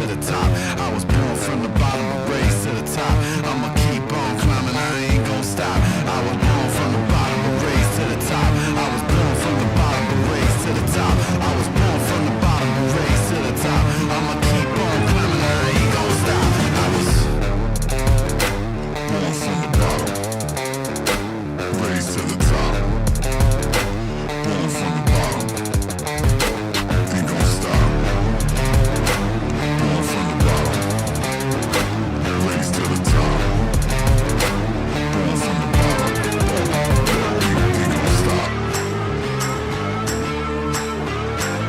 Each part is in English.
the top. I was born from the bottom, but raised to the top. I'ma keep on climbing, I ain't gon' stop. I was born from the bottom, but raised to the top. I was born from the bottom, but raised to the top. I was born from the bottom, but raised to the top. I'ma keep on climbing, I ain't gon' stop. I was born from the bottom, raised to the top. Born from the bottom, ain't gon' stop. Born from the bottom, raised to the top. Born from the bottom,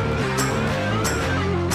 ain't gon' stop.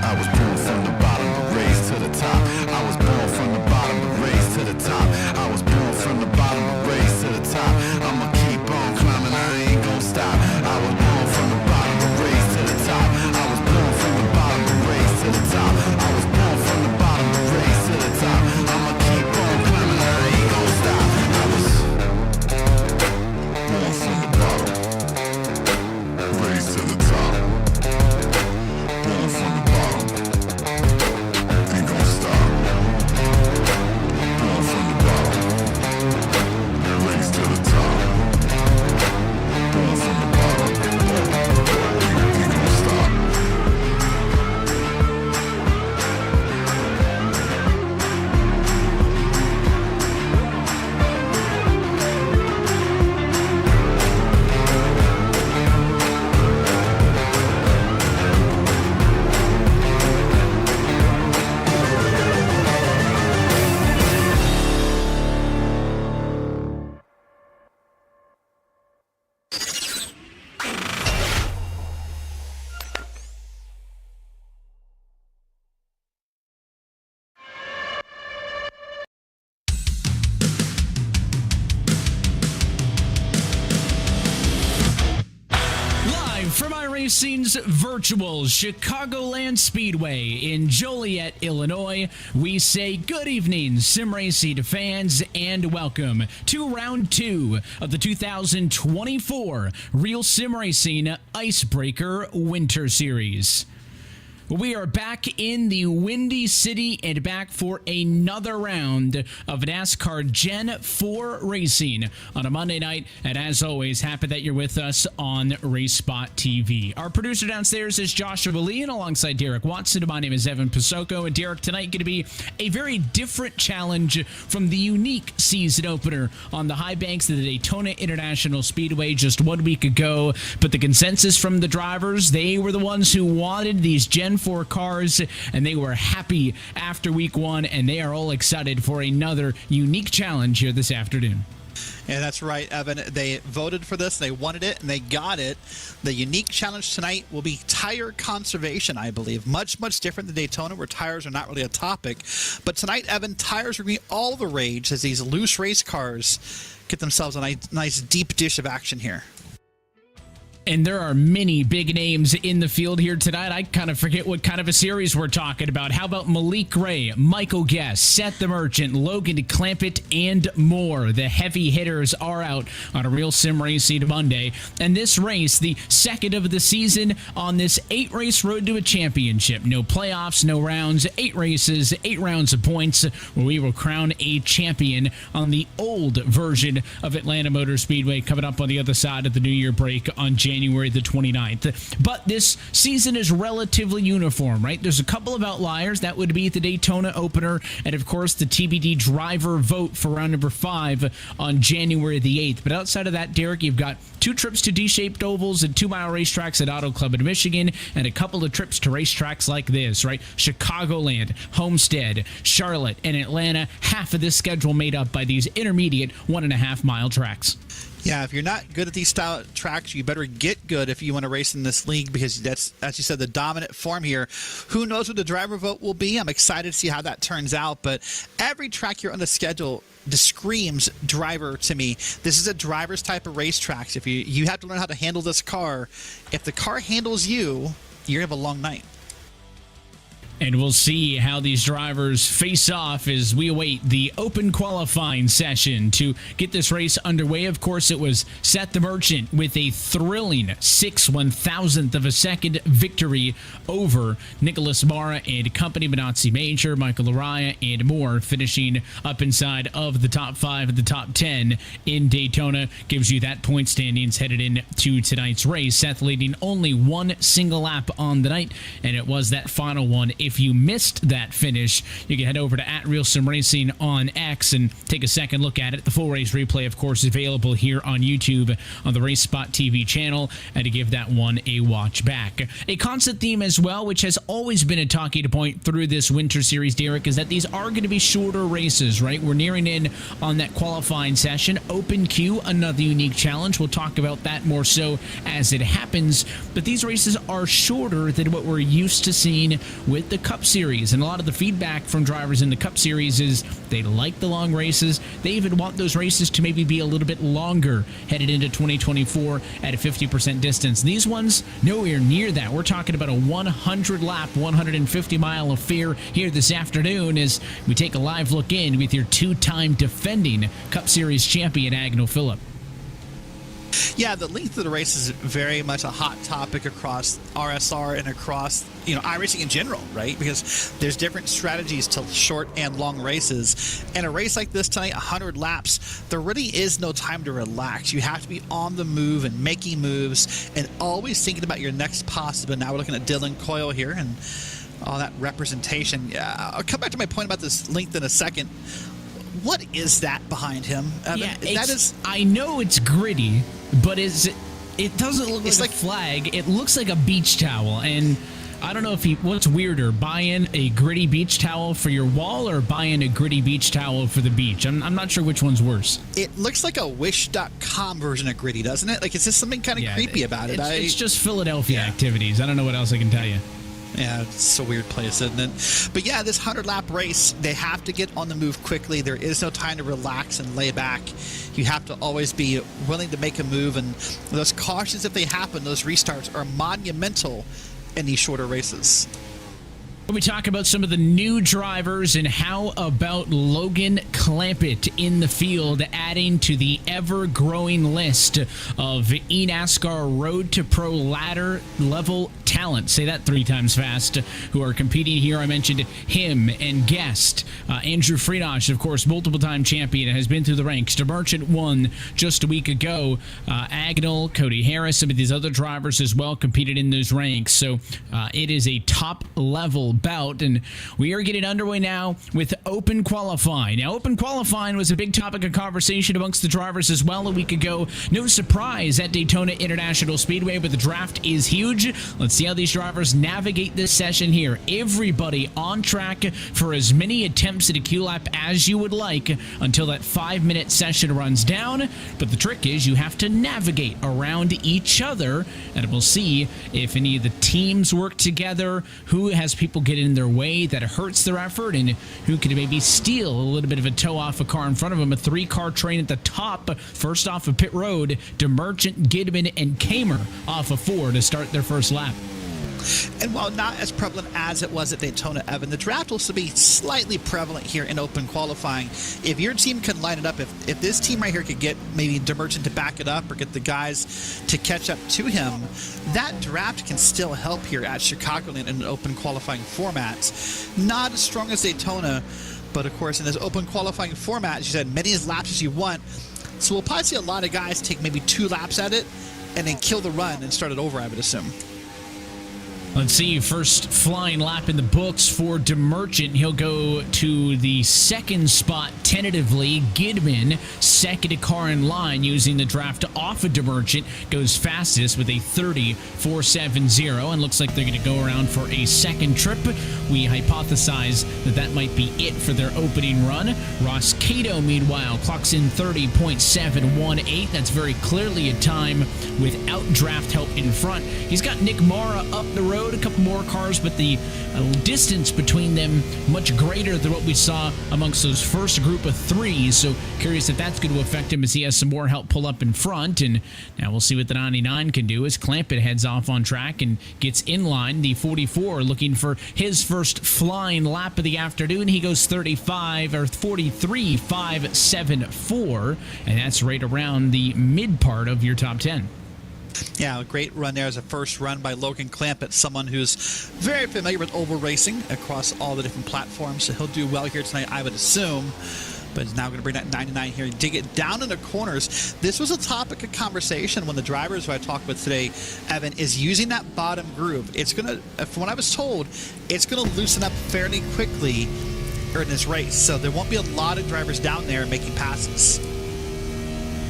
I was born from the bottom, but raised to the top. I was born from the bottom, but raised to the top. I was born from the bottom, but raised to the top. I'ma keep on climbing, I ain't gon' stop. I was born from the bottom, but raised to the top. I was born from the bottom, but raised to the top. I was born from the bottom, but raised to the top. I'ma keep on climbing, I ain't gon' stop. I was born from the bottom, raised to the top. Born from the bottom, ain't gon' stop. Born from the bottom, raised to the top. Born from the bottom, ain't gon' stop. Live from iRacing's virtual Chicagoland Speedway in Joliet, Illinois, we say good evening, sim racing fans, and welcome to round 2 of the 2024 Real Sim Racing IceBreaker Winter Series. We are back in the Windy City and back for another round of NASCAR Gen 4 racing on a Monday night. And as always, happy that you're with us on RaceSpotTV. Our producer downstairs is Joshua Lee, and alongside Derek Watson, my name is Evan Pasocco. And Derek, tonight going to be a very different challenge from the unique season opener on the high banks of the Daytona International Speedway just 1 week ago. But the consensus from the drivers, they were the ones who wanted these Gen 4 cars, and they were happy after week 1, and they are all excited for another unique challenge here this afternoon. Yeah, that's right, Evan. They voted for this, they wanted it, and they got it. The unique challenge tonight will be tire conservation, I believe. Much, much different than Daytona, where tires are not really a topic. But tonight, Evan, tires are going to be all the rage as these loose race cars get themselves a nice deep dish of action here. And there are many big names in the field here tonight. I kind of forget what kind of a series we're talking about. How about Malik Ray, Michael Guest, Seth the Merchant, Logan Clampett, and more? The heavy hitters are out on a Real Sim Racing Monday. And this race, the second of the season on this 8-race road to a championship. No playoffs, no rounds, 8 races, 8 rounds of points, where we will crown a champion on the old version of Atlanta Motor Speedway coming up on the other side of the New Year break on January the 29th. But this season is relatively uniform, right? There's a couple of outliers. That would be the Daytona opener and, of course, the TBD driver vote for round number 5 on January the 8th. But outside of that, Derek, you've got 2 trips to D-shaped ovals and 2-mile racetracks at Auto Club in Michigan, and a couple of trips to racetracks like this, right? Chicagoland, Homestead, Charlotte, and Atlanta. Half of this schedule made up by these intermediate 1.5-mile tracks. Yeah, if you're not good at these style tracks, you better get good if you want to race in this league, because that's, as you said, the dominant form here. Who knows what the driver vote will be? I'm excited to see how that turns out, but every track here on the schedule screams driver to me. This is a driver's type of racetracks. If you have to learn how to handle this car. If the car handles you, you're going to have a long night. And we'll see how these drivers face off as we await the open qualifying session to get this race underway. Of course, it was Seth the Merchant with a thrilling 6/1000th of a second victory over Nicholas Mara and company, Benazzi Major, Michael Araya, and more, finishing up inside of the top 5 of the top 10 in Daytona. Gives you that point standings headed into tonight's race. Seth leading only one single lap on the night, and it was that final one. If you missed that finish, you can head over to @RealSimRacing on X and take a second look at it. The full race replay, of course, is available here on YouTube on the RaceSpotTV channel, and to give that one a watch back. A constant theme as well, which has always been a talking point through this winter series, Derek, is that these are going to be shorter races, right? We're nearing in on that qualifying session. Open queue, another unique challenge. We'll talk about that more so as it happens, but these races are shorter than what we're used to seeing with the Cup Series, and a lot of the feedback from drivers in the Cup Series is they like the long races. They even want those races to maybe be a little bit longer headed into 2024 at a 50% distance. These ones, nowhere near that. We're talking about a 100-lap, 150-mile affair here this afternoon as we take a live look in with your two-time defending Cup Series champion, Agnel Phillip. Yeah, the length of the race is very much a hot topic across RSR and across, iRacing in general, right? Because there's different strategies to short and long races. And a race like this tonight, 100 laps, there really is no time to relax. You have to be on the move and making moves and always thinking about your next possible. Now we're looking at Dylan Coyle here and all that representation. Yeah, I'll come back to my point about this length in a second. What is that behind him? I know it's gritty, but it doesn't look like a flag. It looks like a beach towel, and I don't know what's weirder, buying a gritty beach towel for your wall or buying a gritty beach towel for the beach. I'm not sure which one's worse. It looks like a Wish.com version of gritty, doesn't it? Like, it's just something kind of creepy about it. It's just Philadelphia activities. I don't know what else I can tell you. Yeah, it's a weird place, isn't it? But yeah, this 100-lap race, they have to get on the move quickly. There is no time to relax and lay back. You have to always be willing to make a move, and those cautions, if they happen, those restarts are monumental in these shorter races. We talk about some of the new drivers, and how about Logan Clampett in the field, adding to the ever-growing list of eNASCAR Road to Pro ladder level talent. Say that 3 times fast. Who are competing here. I mentioned him and guest Andrew Friedosh, of course, multiple-time champion, has been through the ranks. DeMerchant won just a week ago. Agnel, Cody Harris, some of these other drivers as well competed in those ranks. So it is a top-level bout, and we are getting underway now with open qualifying. Now, open qualifying was a big topic of conversation amongst the drivers as well a week ago. No surprise at Daytona International Speedway, but the draft is huge. Let's see how these drivers navigate this session here. Everybody on track for as many attempts at a Q lap as you would like until that 5-minute session runs down, but the trick is you have to navigate around each other, and we'll see if any of the teams work together, who has people get in their way that hurts their effort, and who could maybe steal a little bit of a toe off a car in front of them. A 3-car train at the top. First off of pit road, DeMerchant, Gidman, and Kamer off of 4 to start their first lap. And while not as prevalent as it was at Daytona, Evan, the draft will still be slightly prevalent here in open qualifying. If your team can line it up, if this team right here could get maybe DeMerchant to back it up or get the guys to catch up to him, that draft can still help here at Chicagoland in an open qualifying format. Not as strong as Daytona, but of course in this open qualifying format, as you said, many as laps as you want. So we'll probably see a lot of guys take maybe 2 laps at it and then kill the run and start it over, I would assume. Let's see, first flying lap in the books for DeMerchant. He'll go to the second spot tentatively. Gidman, second car in line using the draft off of DeMerchant, goes fastest with a 30.470, and looks like they're going to go around for a second trip. We hypothesize that that might be it for their opening run. Ross Cato, meanwhile, clocks in 30.718. That's very clearly a time without draft help in front. He's got Nick Mara up the road, a couple more cars, but the distance between them much greater than what we saw amongst those first group of three. So curious if that's going to affect him as he has some more help pull up in front. And now we'll see what the 99 can do as Clampett heads off on track and gets in line. The 44 looking for his first flying lap of the afternoon. He goes 43.574, and that's right around the mid part of your top 10. Yeah, a great run there as a first run by Logan Clampett, someone who's very familiar with oval racing across all the different platforms. So he'll do well here tonight, I would assume. But he's now going to bring that 99 here and dig it down in the corners. This was a topic of conversation when the drivers who I talked with today, Evan, is using that bottom groove. It's going to, from what I was told, it's going to loosen up fairly quickly in this race. So there won't be a lot of drivers down there making passes.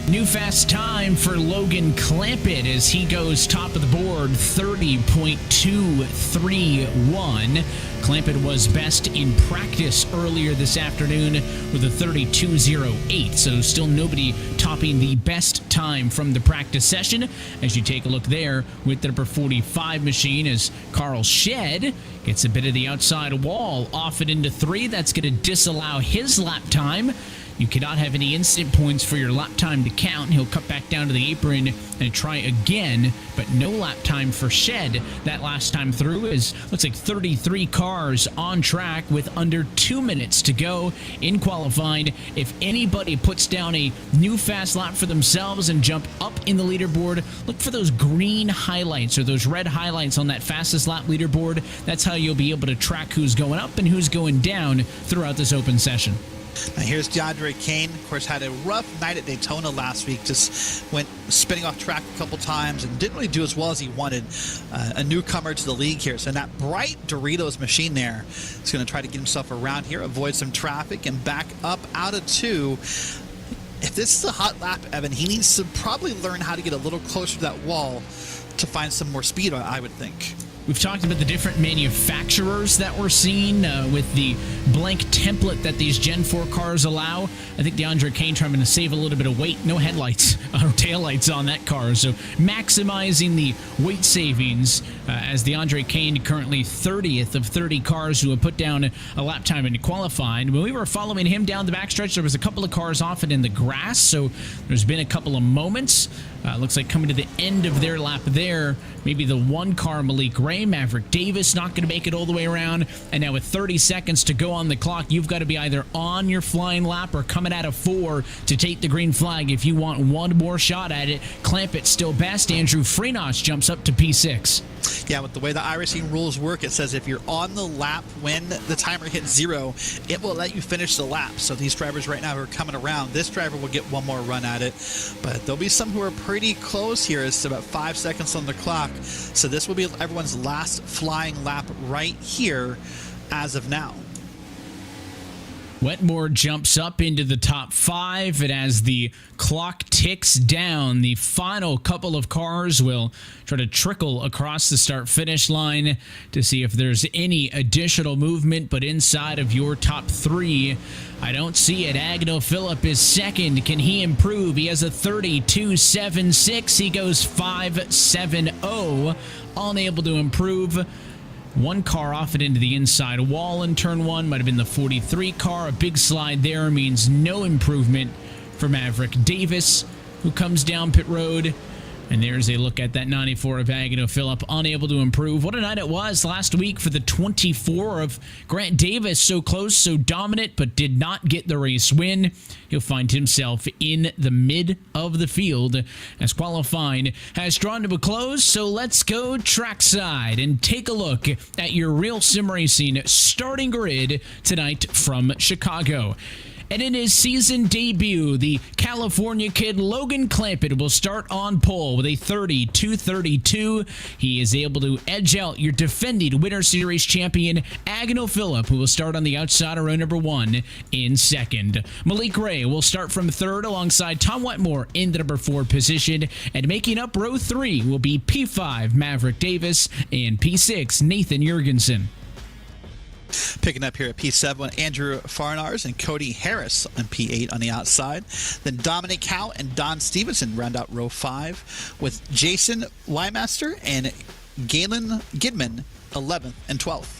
New fast time for Logan Clampett as he goes top of the board, 30.231. Clampett was best in practice earlier this afternoon with a 32.08, so still nobody topping the best time from the practice session. As you take a look there with the number 45 machine as Carl Shed gets a bit of the outside wall off and into 3. That's going to disallow his lap time. You cannot have any instant points for your lap time to count. He'll cut back down to the apron and try again, but no lap time for Shed. That last time through is, looks like 33 cars on track with under 2 minutes to go in qualifying. If anybody puts down a new fast lap for themselves and jump up in the leaderboard, look for those green highlights or those red highlights on that fastest lap leaderboard. That's how you'll be able to track who's going up and who's going down throughout this open session. Now here's DeAndre Kane. Of course, had a rough night at Daytona last week. Just went spinning off track a couple times and didn't really do as well as he wanted. A newcomer to the league here. So in that bright Doritos machine there, he's going to try to get himself around here, avoid some traffic, and back up out of 2. If this is a hot lap, Evan, he needs to probably learn how to get a little closer to that wall to find some more speed, I would think. We've talked about the different manufacturers that we're seeing with the blank template that these Gen 4 cars allow. I think DeAndre Kane trying to save a little bit of weight. No headlights or taillights on that car. So maximizing the weight savings as DeAndre Kane currently 30th of 30 cars who have put down a lap time in qualifying. When we were following him down the backstretch, there was a couple of cars off and in the grass. So there's been a couple of moments. Looks like coming to the end of their lap there, maybe the one car, Malik Ray, Maverick Davis, not going to make it all the way around. And now with 30 seconds to go on the clock, you've got to be either on your flying lap or coming out of 4 to take the green flag if you want one more shot at it. Clampett still best. Andrew Freenos jumps up to P6. Yeah, with the way the iRacing rules work, it says if you're on the lap when the timer hits 0, it will let you finish the lap. So these drivers right now who are coming around, this driver will get one more run at it. But there'll be some who are pretty close here. It's about 5 seconds on the clock. So this will be everyone's last flying lap right here as of now. Wetmore jumps up into the top 5, and as the clock ticks down, the final couple of cars will try to trickle across the start-finish line to see if there's any additional movement, but inside of your top 3, I don't see it. Agno Phillip is second. Can he improve? He has a 32.76. He goes 5.70, unable to improve. One car off it into the inside wall in turn 1. Might have been the 43 car. A big slide there means no improvement for Maverick Davis, who comes down pit road. And there's a look at that 94 of Agno Phillip, unable to improve. What a night it was last week for the 24 of Grant Davis. So close, so dominant, but did not get the race win. He'll find himself in the mid of the field as qualifying has drawn to a close. So let's go trackside and take a look at your RealSimRacing starting grid tonight from Chicago. And in his season debut, the California kid Logan Clampett will start on pole with a 30.232. He is able to edge out your defending Winter Series champion Agnell Phillip, who will start on the outside of row number 1 in second. Malik Ray will start from third alongside Tom Wetmore in the number 4 position. And making up row 3 will be P5 Maverick Davis and P6 Nathan Jurgensen. Picking up here at P7, Andrew Farnars and Cody Harris on P8 on the outside. Then Dominic Howe and Don Stevenson round out row 5 with Jason Weimaster and Galen Gidman 11th and 12th.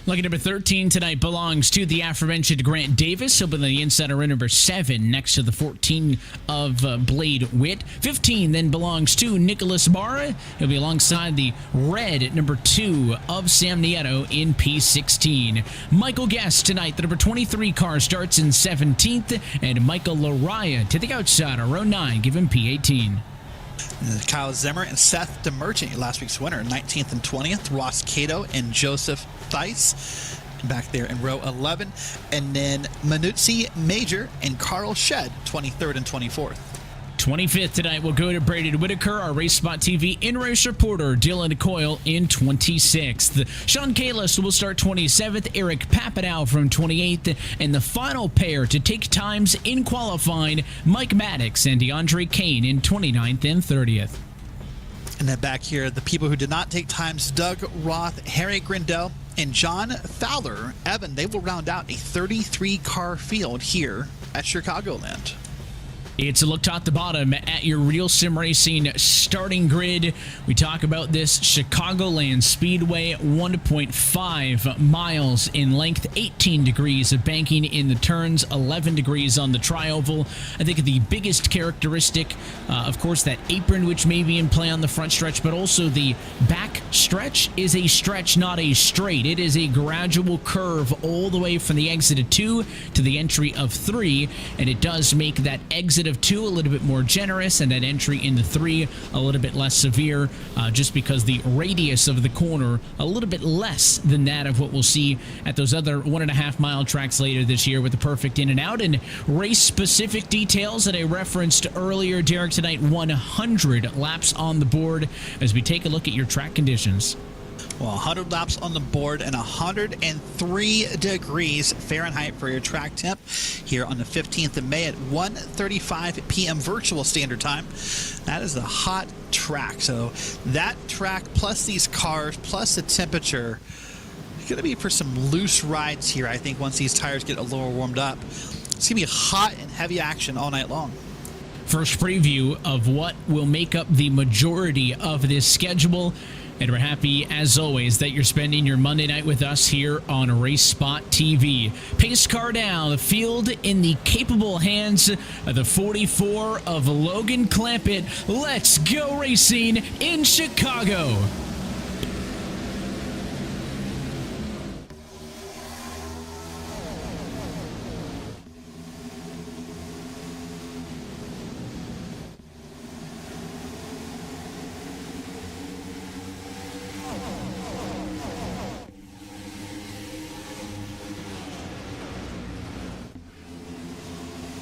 Lucky number 13 tonight belongs to the aforementioned Grant Davis. He'll be on the inside of row number 7 next to the 14 of Blade Witt. 15 then belongs to Nicholas Barra. He'll be alongside the red at number 2 of Sam Nieto in P16. Michael Guest tonight, the number 23 car starts in 17th. And Michael Laraya to the outside of row 9, give him P18. Kyle Zimmer and Seth DeMerchant, last week's winner, 19th and 20th. Ross Cato and Joseph Theis back there in row 11. And then Manuzzi Major and Carl Shedd, 23rd and 24th. 25th tonight will go to Braden Whitaker. Our RaceSpotTV in-race reporter Dylan Coyle in 26th. Sean Kalis will start 27th. Eric Papineau from 28th. And the final pair to take times in qualifying, Mike Maddox and DeAndre Kane in 29th and 30th. And then back here, the people who did not take times, Doug Roth, Harry Grindel, and John Fowler. Evan, they will round out a 33-car field here at Chicagoland. It's a look top to bottom at your RealSimRacing starting grid. We talk about this Chicagoland Speedway, 1.5 miles in length, 18 degrees of banking in the turns, 11 degrees on the tri-oval. I think the biggest characteristic, of course, that apron, which may be in play on the front stretch, but also the back stretch is a stretch, not a straight. It is a gradual curve all the way from the exit of 2 to the entry of 3, and it does make that exit of 2 a little bit more generous and that entry into 3 a little bit less severe, just because the radius of the corner a little bit less than that of what we'll see at those other 1.5 mile tracks later this year with the perfect in and out. And race specific details that I referenced earlier, Derek, tonight, 100 laps on the board as we take a look at your track conditions. Well, 100 laps on the board and 103 degrees Fahrenheit for your track temp here on the 15th of May at 1:35 p.m. virtual standard time. That is a hot track. So that track plus these cars plus the temperature, it's going to be for some loose rides here, I think, once these tires get a little warmed up. It's going to be hot and heavy action all night long. First preview of what will make up the majority of this schedule. And we're happy, as always, that you're spending your Monday night with us here on RaceSpotTV. Pace car down, the field in the capable hands of the 44 of Logan Clampett. Let's go racing in Chicago.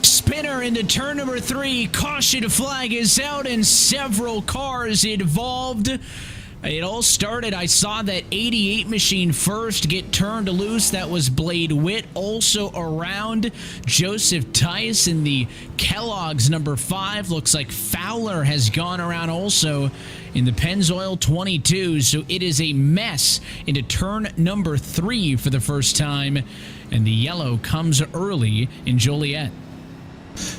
Spinner into turn number 3. Caution flag is out and several cars involved. It all started, I saw that 88 machine first get turned loose. That was Blade Witt. Also around, Joseph Theis in the Kellogg's number 5. Looks like Fowler has gone around also in the Pennzoil 22. So it is a mess into turn number 3 for the first time. And the yellow comes early in Joliet.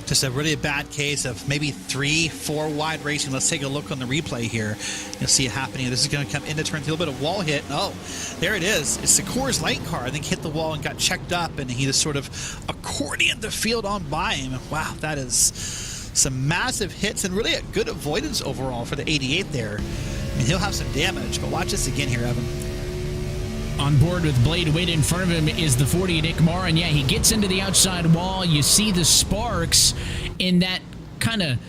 Just a really bad case of maybe 3-4 wide racing. Let's take a look on the replay here. You'll see it happening. This is going to come into turn 3. A little bit of wall hit. Oh, there it is. It's the Coors Light car. I think hit the wall and got checked up, and he just sort of accordioned the field on by him. Wow, that is some massive hits and really a good avoidance overall for the 88 there. I mean, he'll have some damage, but watch this again here, Evan. On board with Blade Witt in front of him is the 40 Nick Marr, and yeah, he gets into the outside wall. You see the sparks in that kind of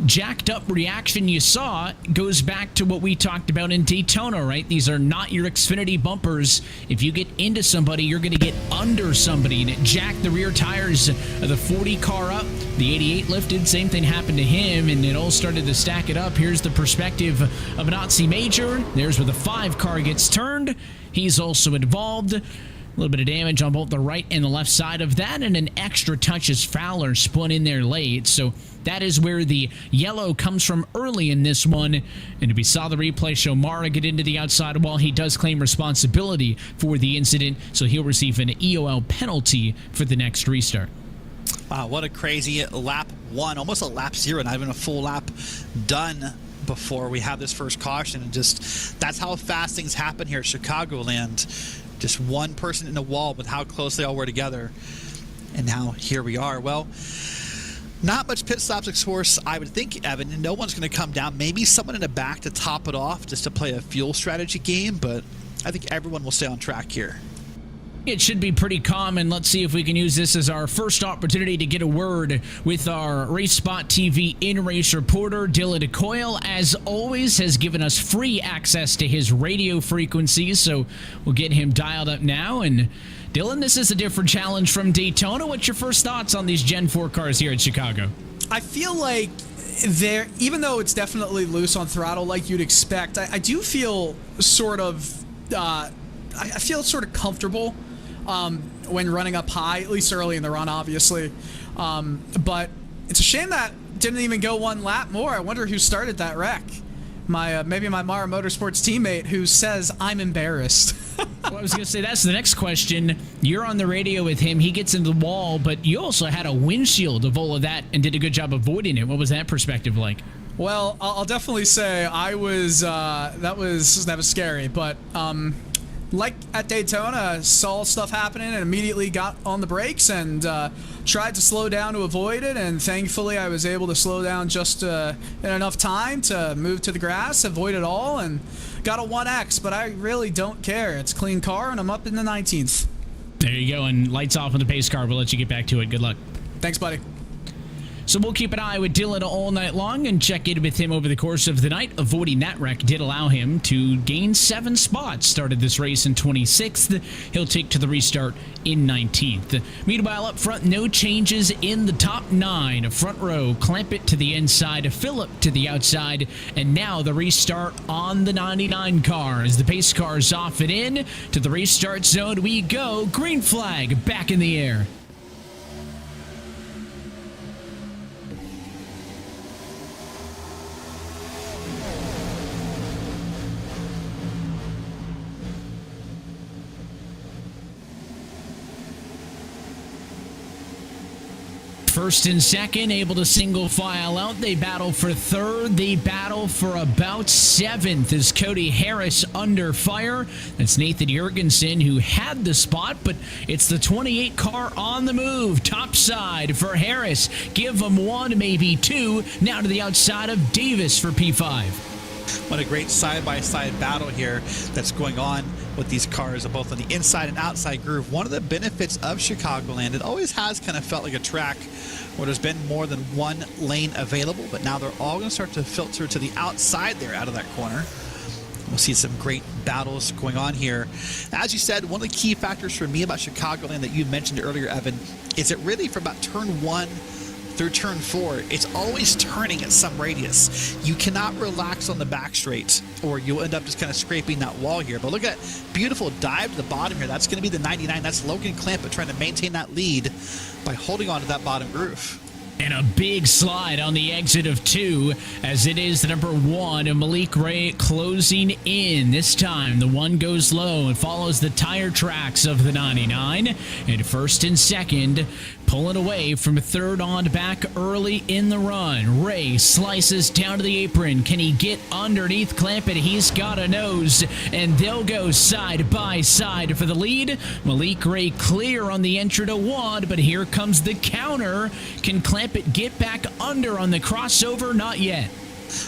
jacked up reaction you saw goes back to what we talked about in Daytona, right? These are not your Xfinity bumpers. If you get into somebody, you're going to get under somebody, and it jacked the rear tires of the 40 car up. The 88 lifted, same thing happened to him, and it all started to stack it up. Here's the perspective of an Aussie major. There's where the 5 car gets turned. He's also involved. A little bit of damage on both the right and the left side of that, and an extra touch as Fowler spun in there late. So that is where the yellow comes from early in this one. And if we saw the replay show Mara get into the outside wall, he does claim responsibility for the incident, so he'll receive an EOL penalty for the next restart. Wow, what a crazy lap 1, almost a lap 0, not even a full lap done before we have this first caution. And just, that's how fast things happen here at Chicagoland. Just one person in the wall with how close they all were together. And now here we are. Well, not much pit stops, of course, I would think, Evan. And no one's going to come down. Maybe someone in the back to top it off just to play a fuel strategy game. But I think everyone will stay on track here. It should be pretty common. Let's see if we can use this as our first opportunity to get a word with our RaceSpotTV in-race reporter, Dylan DeCoyle. As always, has given us free access to his radio frequencies, so we'll get him dialed up now. And Dylan, this is a different challenge from Daytona. What's your first thoughts on these Gen 4 cars here at Chicago? I feel like even though it's definitely loose on throttle like you'd expect, I do feel sort of, I feel sort of comfortable when running up high, at least early in the run, obviously. But it's a shame that didn't even go one lap more. I wonder who started that wreck. Maybe my Mara Motorsports teammate who says I'm embarrassed. Well, I was going to say, that's the next question. You're on the radio with him. He gets into the wall, but you also had a windshield of all of that and did a good job avoiding it. What was that perspective like? Well, I'll definitely say I was, that was scary, but like at Daytona, saw stuff happening and immediately got on the brakes and tried to slow down to avoid it, and thankfully I was able to slow down just in enough time to move to the grass, avoid it all, and got a 1X, but I really don't care. It's a clean car, and I'm up in the 19th. There you go, and lights off on the pace car. We'll let you get back to it. Good luck. Thanks, buddy. So we'll keep an eye with Dylan all night long and check in with him over the course of the night. Avoiding that wreck did allow him to gain 7 spots. Started this race in 26th. He'll take to the restart in 19th. Meanwhile, up front, no changes in the top 9. A front row, Clampett to the inside, Phillip to the outside, and now the restart on the 99 car. As the pace cars off and in, to the restart zone we go. Green flag back in the air. First and second, able to single file out. They battle for third. They battle for about 7th as Cody Harris under fire. That's Nathan Jurgensen who had the spot, but it's the 28 car on the move. Top side for Harris. Give him 1, maybe 2. Now to the outside of Davis for P5. What a great side-by-side battle here that's going on with these cars, both on the inside and outside groove. One of the benefits of Chicagoland, it always has kind of felt like a track where there's been more than one lane available, but now they're all going to start to filter to the outside there out of that corner. We'll see some great battles going on here. As you said, one of the key factors for me about Chicagoland that you mentioned earlier, Evan, is it really from about turn 1 through turn 4, it's always turning at some radius. You cannot relax on the back straight or you'll end up just kind of scraping that wall here. But look at that beautiful dive to the bottom here. That's going to be the 99. That's Logan Clampett trying to maintain that lead by holding on to that bottom groove. And a big slide on the exit of 2 as it is the number 1 and Malik Ray closing in. This time the 1 goes low and follows the tire tracks of the 99. And first and second pulling away from 3rd on back early in the run. Ray slices down to the apron. Can he get underneath Clampett? He's got a nose, and they'll go side by side for the lead. Malik Ray clear on the entry to 1, but here comes the counter. Can Clampett get back under on the crossover? Not yet.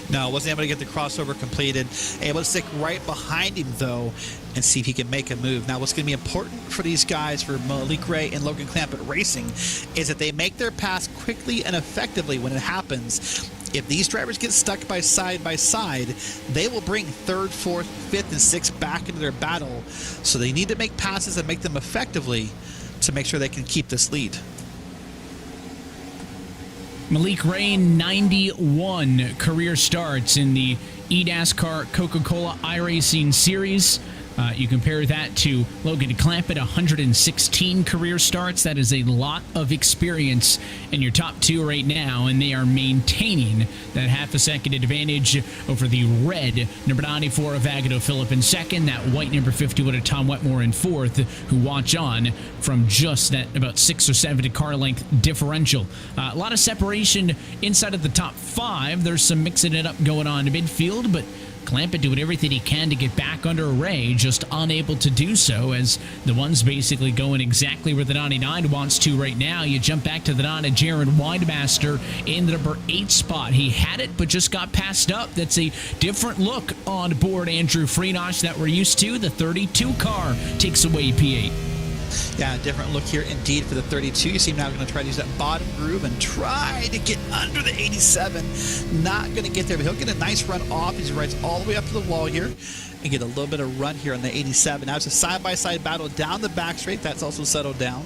No, wasn't able to get the crossover completed. Able to stick right behind him, though, and see if he can make a move. Now, what's going to be important for these guys, for Malik Ray and Logan Clampett Racing, is that they make their pass quickly and effectively when it happens. If these drivers get stuck by side, they will bring 3rd, 4th, 5th, and 6th back into their battle. So they need to make passes and make them effectively to make sure they can keep this lead. Malik Ray, 91 career starts in the eNASCAR Coca-Cola iRacing Series. You compare that to Logan Clampett, 116 career starts. That is a lot of experience in your top 2 right now, and they are maintaining that half a second advantage over the red number 94 of Agado Phillip in second, that white number 51 of Tom Wetmore in fourth, who watch on from just that about 6 or 7 car length differential. A lot of separation inside of the top 5. There's some mixing it up going on in midfield, but Clampett doing everything he can to get back under Ray, just unable to do so, as the one's basically going exactly where the 99 wants to right now. You jump back to the 9 of Jaron Weidemaster in the number 8 spot. He had it, but just got passed up. That's a different look on board Andrew Freenosh that we're used to. The 32 car takes away P8. Yeah, a different look here indeed for the 32. You see him now going to try to use that bottom groove and try to get under the 87. Not going to get there, but he'll get a nice run off as he rides all the way up to the wall here and get a little bit of run here on the 87. Now it's a side-by-side battle down the back straight. That's also settled down.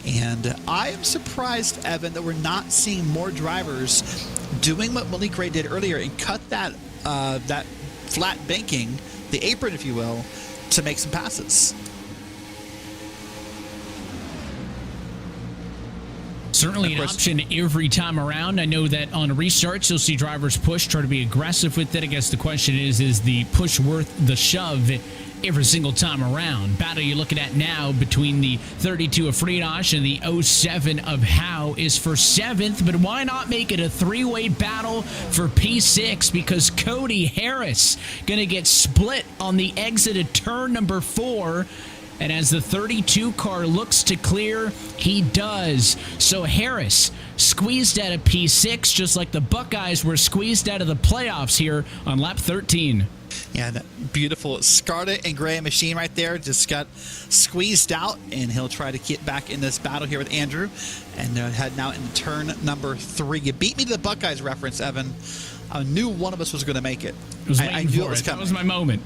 And I am surprised, Evan, that we're not seeing more drivers doing what Malik Ray did earlier and cut that that flat banking, the apron, if you will, to make some passes. Certainly an option every time around. I know that on restarts, you'll see drivers push, try to be aggressive with it. I guess the question is the push worth the shove every single time around? Battle you're looking at now between the 32 of Freenosh and the 07 of Howe is for 7th, but why not make it a 3-way battle for P6? Because Cody Harris going to get split on the exit of turn number 4. And as the 32 car looks to clear, he does. So Harris squeezed out of P6, just like the Buckeyes were squeezed out of the playoffs here on lap 13. Yeah, that beautiful scarlet and gray machine right there just got squeezed out, and he'll try to get back in this battle here with Andrew and head now into turn number 3. You beat me to the Buckeyes reference, Evan. I knew one of us was going to make it. I knew it was coming. That was my moment.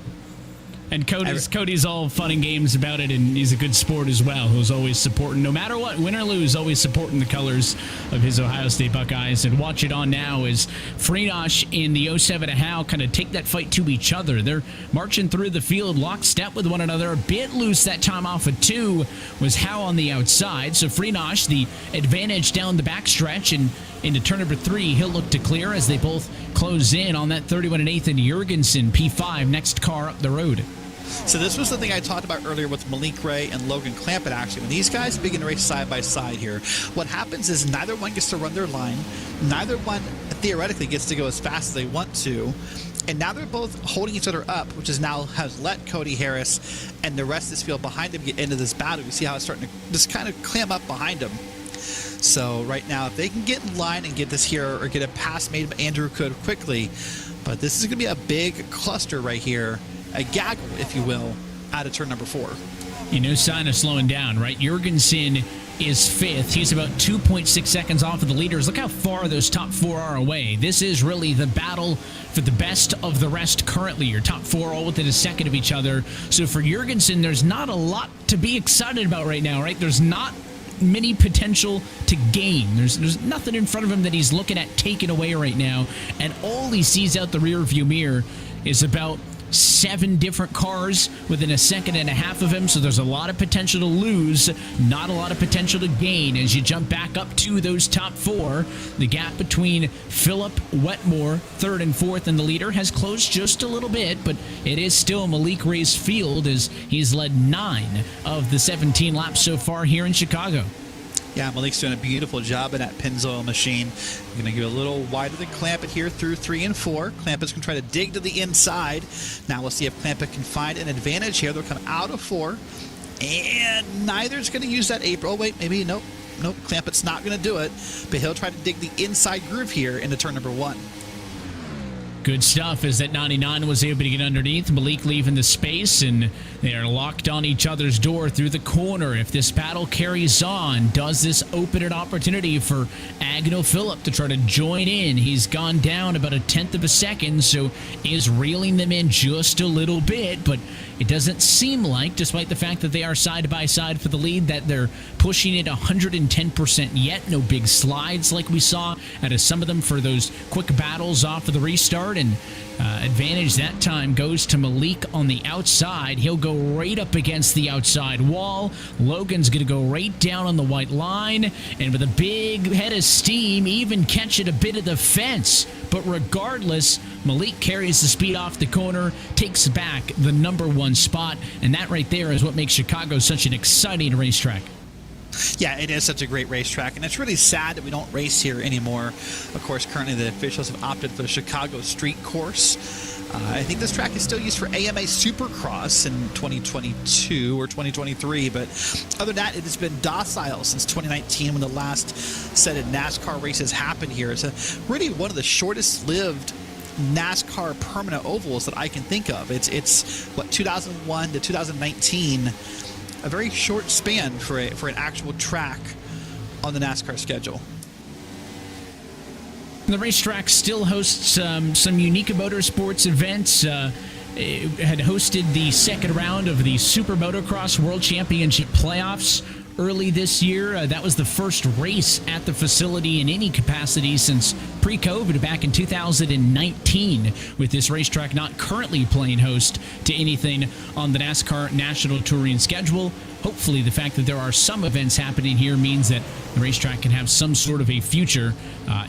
And Cody's all fun and games about it, and he's a good sport as well, who's always supporting, no matter what, win or lose, always supporting the colors of his Ohio State Buckeyes. And watch it on now as Freenosh in the 07 of Howe kind of take that fight to each other. They're marching through the field lockstep with one another. A bit loose that time off of 2 was Howe on the outside. So Freenosh, the advantage down the backstretch, and into turn number 3, he'll look to clear as they both close in on that 31 and 8th and Jurgensen, P5, next car up the road. So this was the thing I talked about earlier with Malik Ray and Logan Clampett, actually. When these guys begin to race side by side here, what happens is neither one gets to run their line. Neither one theoretically gets to go as fast as they want to. And now they're both holding each other up, which is now has let Cody Harris and the rest of this field behind him get into this battle. You see how it's starting to just kind of clam up behind him. So right now, if they can get in line and get this here, or get a pass made by Andrew could quickly, but this is going to be a big cluster right here. A gaggle, if you will, out of turn number 4. No sign of slowing down, right? Jurgensen is 5th. He's about 2.6 seconds off of the leaders. Look how far those top 4 are away. This is really the battle for the best of the rest currently. Your top 4 all within a second of each other. So for Jurgensen, there's not a lot to be excited about right now, right? There's not many potential to gain. There's nothing in front of him that he's looking at taking away right now. And all he sees out the rear view mirror is about 7 different cars within a second and a half of him, so there's a lot of potential to lose, not a lot of potential to gain. As you jump back up to those top 4, the gap between Phillip, Wetmore, 3rd and 4th, and the leader has closed just a little bit, but it is still Malik Ray's field as he's led 9 of the 17 laps so far here in Chicago. Yeah, Malik's doing a beautiful job in that Pennzoil machine. We're going to go a little wider than Clampett here through 3 and 4. Clampett's going to try to dig to the inside. Now we'll see if Clampett can find an advantage here. They'll come out of 4. And neither's going to use that apron. Oh, wait, maybe, nope. Clampett's not going to do it. But he'll try to dig the inside groove here into turn number 1. Good stuff as that 99 was able to get underneath. Malik leaving the space, and they are locked on each other's door through the corner. If this battle carries on, does this open an opportunity for Agno Phillip to try to join in? He's gone down about a tenth of a second, so is reeling them in just a little bit, but it doesn't seem like, despite the fact that they are side by side for the lead, that they're pushing it 110% yet. No big slides like we saw out of some of them for those quick battles off of the restart, and advantage that time goes to Malik on the outside. He'll go right up against the outside wall. Logan's going to go right down on the white line, and with a big head of steam, even catching a bit of the fence. But regardless, Malik carries the speed off the corner, takes back the number one spot, and that right there is what makes Chicago such an exciting racetrack. Yeah, it is such a great racetrack, and it's really sad that we don't race here anymore. Of course, currently the officials have opted for the Chicago Street Course. I think this track is still used for AMA Supercross in 2022 or 2023, but other than that, it has been docile since 2019 when the last set of NASCAR races happened here. It's really one of the shortest-lived NASCAR permanent ovals that I can think of. It's what, 2001 to 2019. A very short span for an actual track on the NASCAR schedule. The racetrack still hosts some unique motorsports events. It had hosted the second round of the Super Motocross World Championship playoffs early this year. That was the first race at the facility in any capacity since pre-COVID back in 2019, with this racetrack not currently playing host to anything on the NASCAR National Touring schedule. Hopefully the fact that there are some events happening here means that the racetrack can have some sort of a future.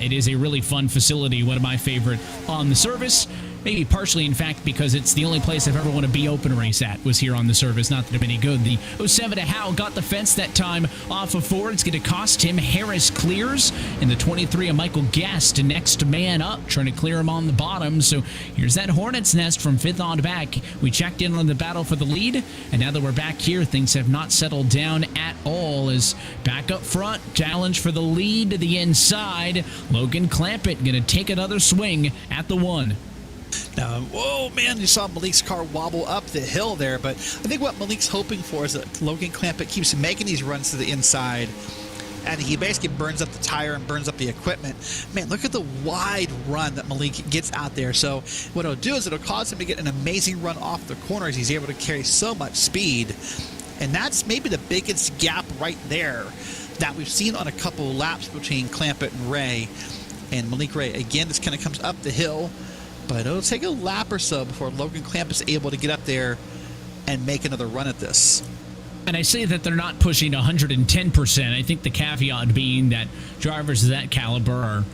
It is a really fun facility, one of my favorite on the service. Maybe partially, in fact, because it's the only place I've ever wanted to be open race at was here on the service. Not that I'm any good. The 07 to Howe got the fence that time off of Ford. It's going to cost him. Harris clears. And the 23 of Michael Guest, next man up, trying to clear him on the bottom. So here's that Hornet's Nest from fifth on back. We checked in on the battle for the lead. And now that we're back here, things have not settled down at all. As back up front, challenge for the lead to the inside. Logan Clampett going to take another swing at the one. Now, whoa, man, you saw Malik's car wobble up the hill there, but I think what Malik's hoping for is that Logan Clampett keeps making these runs to the inside, and he basically burns up the tire and burns up the equipment. Man, look at the wide run that Malik gets out there. So what it'll do is it'll cause him to get an amazing run off the corners. He's able to carry so much speed, and that's maybe the biggest gap right there that we've seen on a couple laps between Clampett and Ray. And Malik Ray, again, this kind of comes up the hill, but it'll take a lap or so before Logan Clampett's able to get up there and make another run at this. And I say that they're not pushing 110%. I think the caveat being that drivers of that caliber are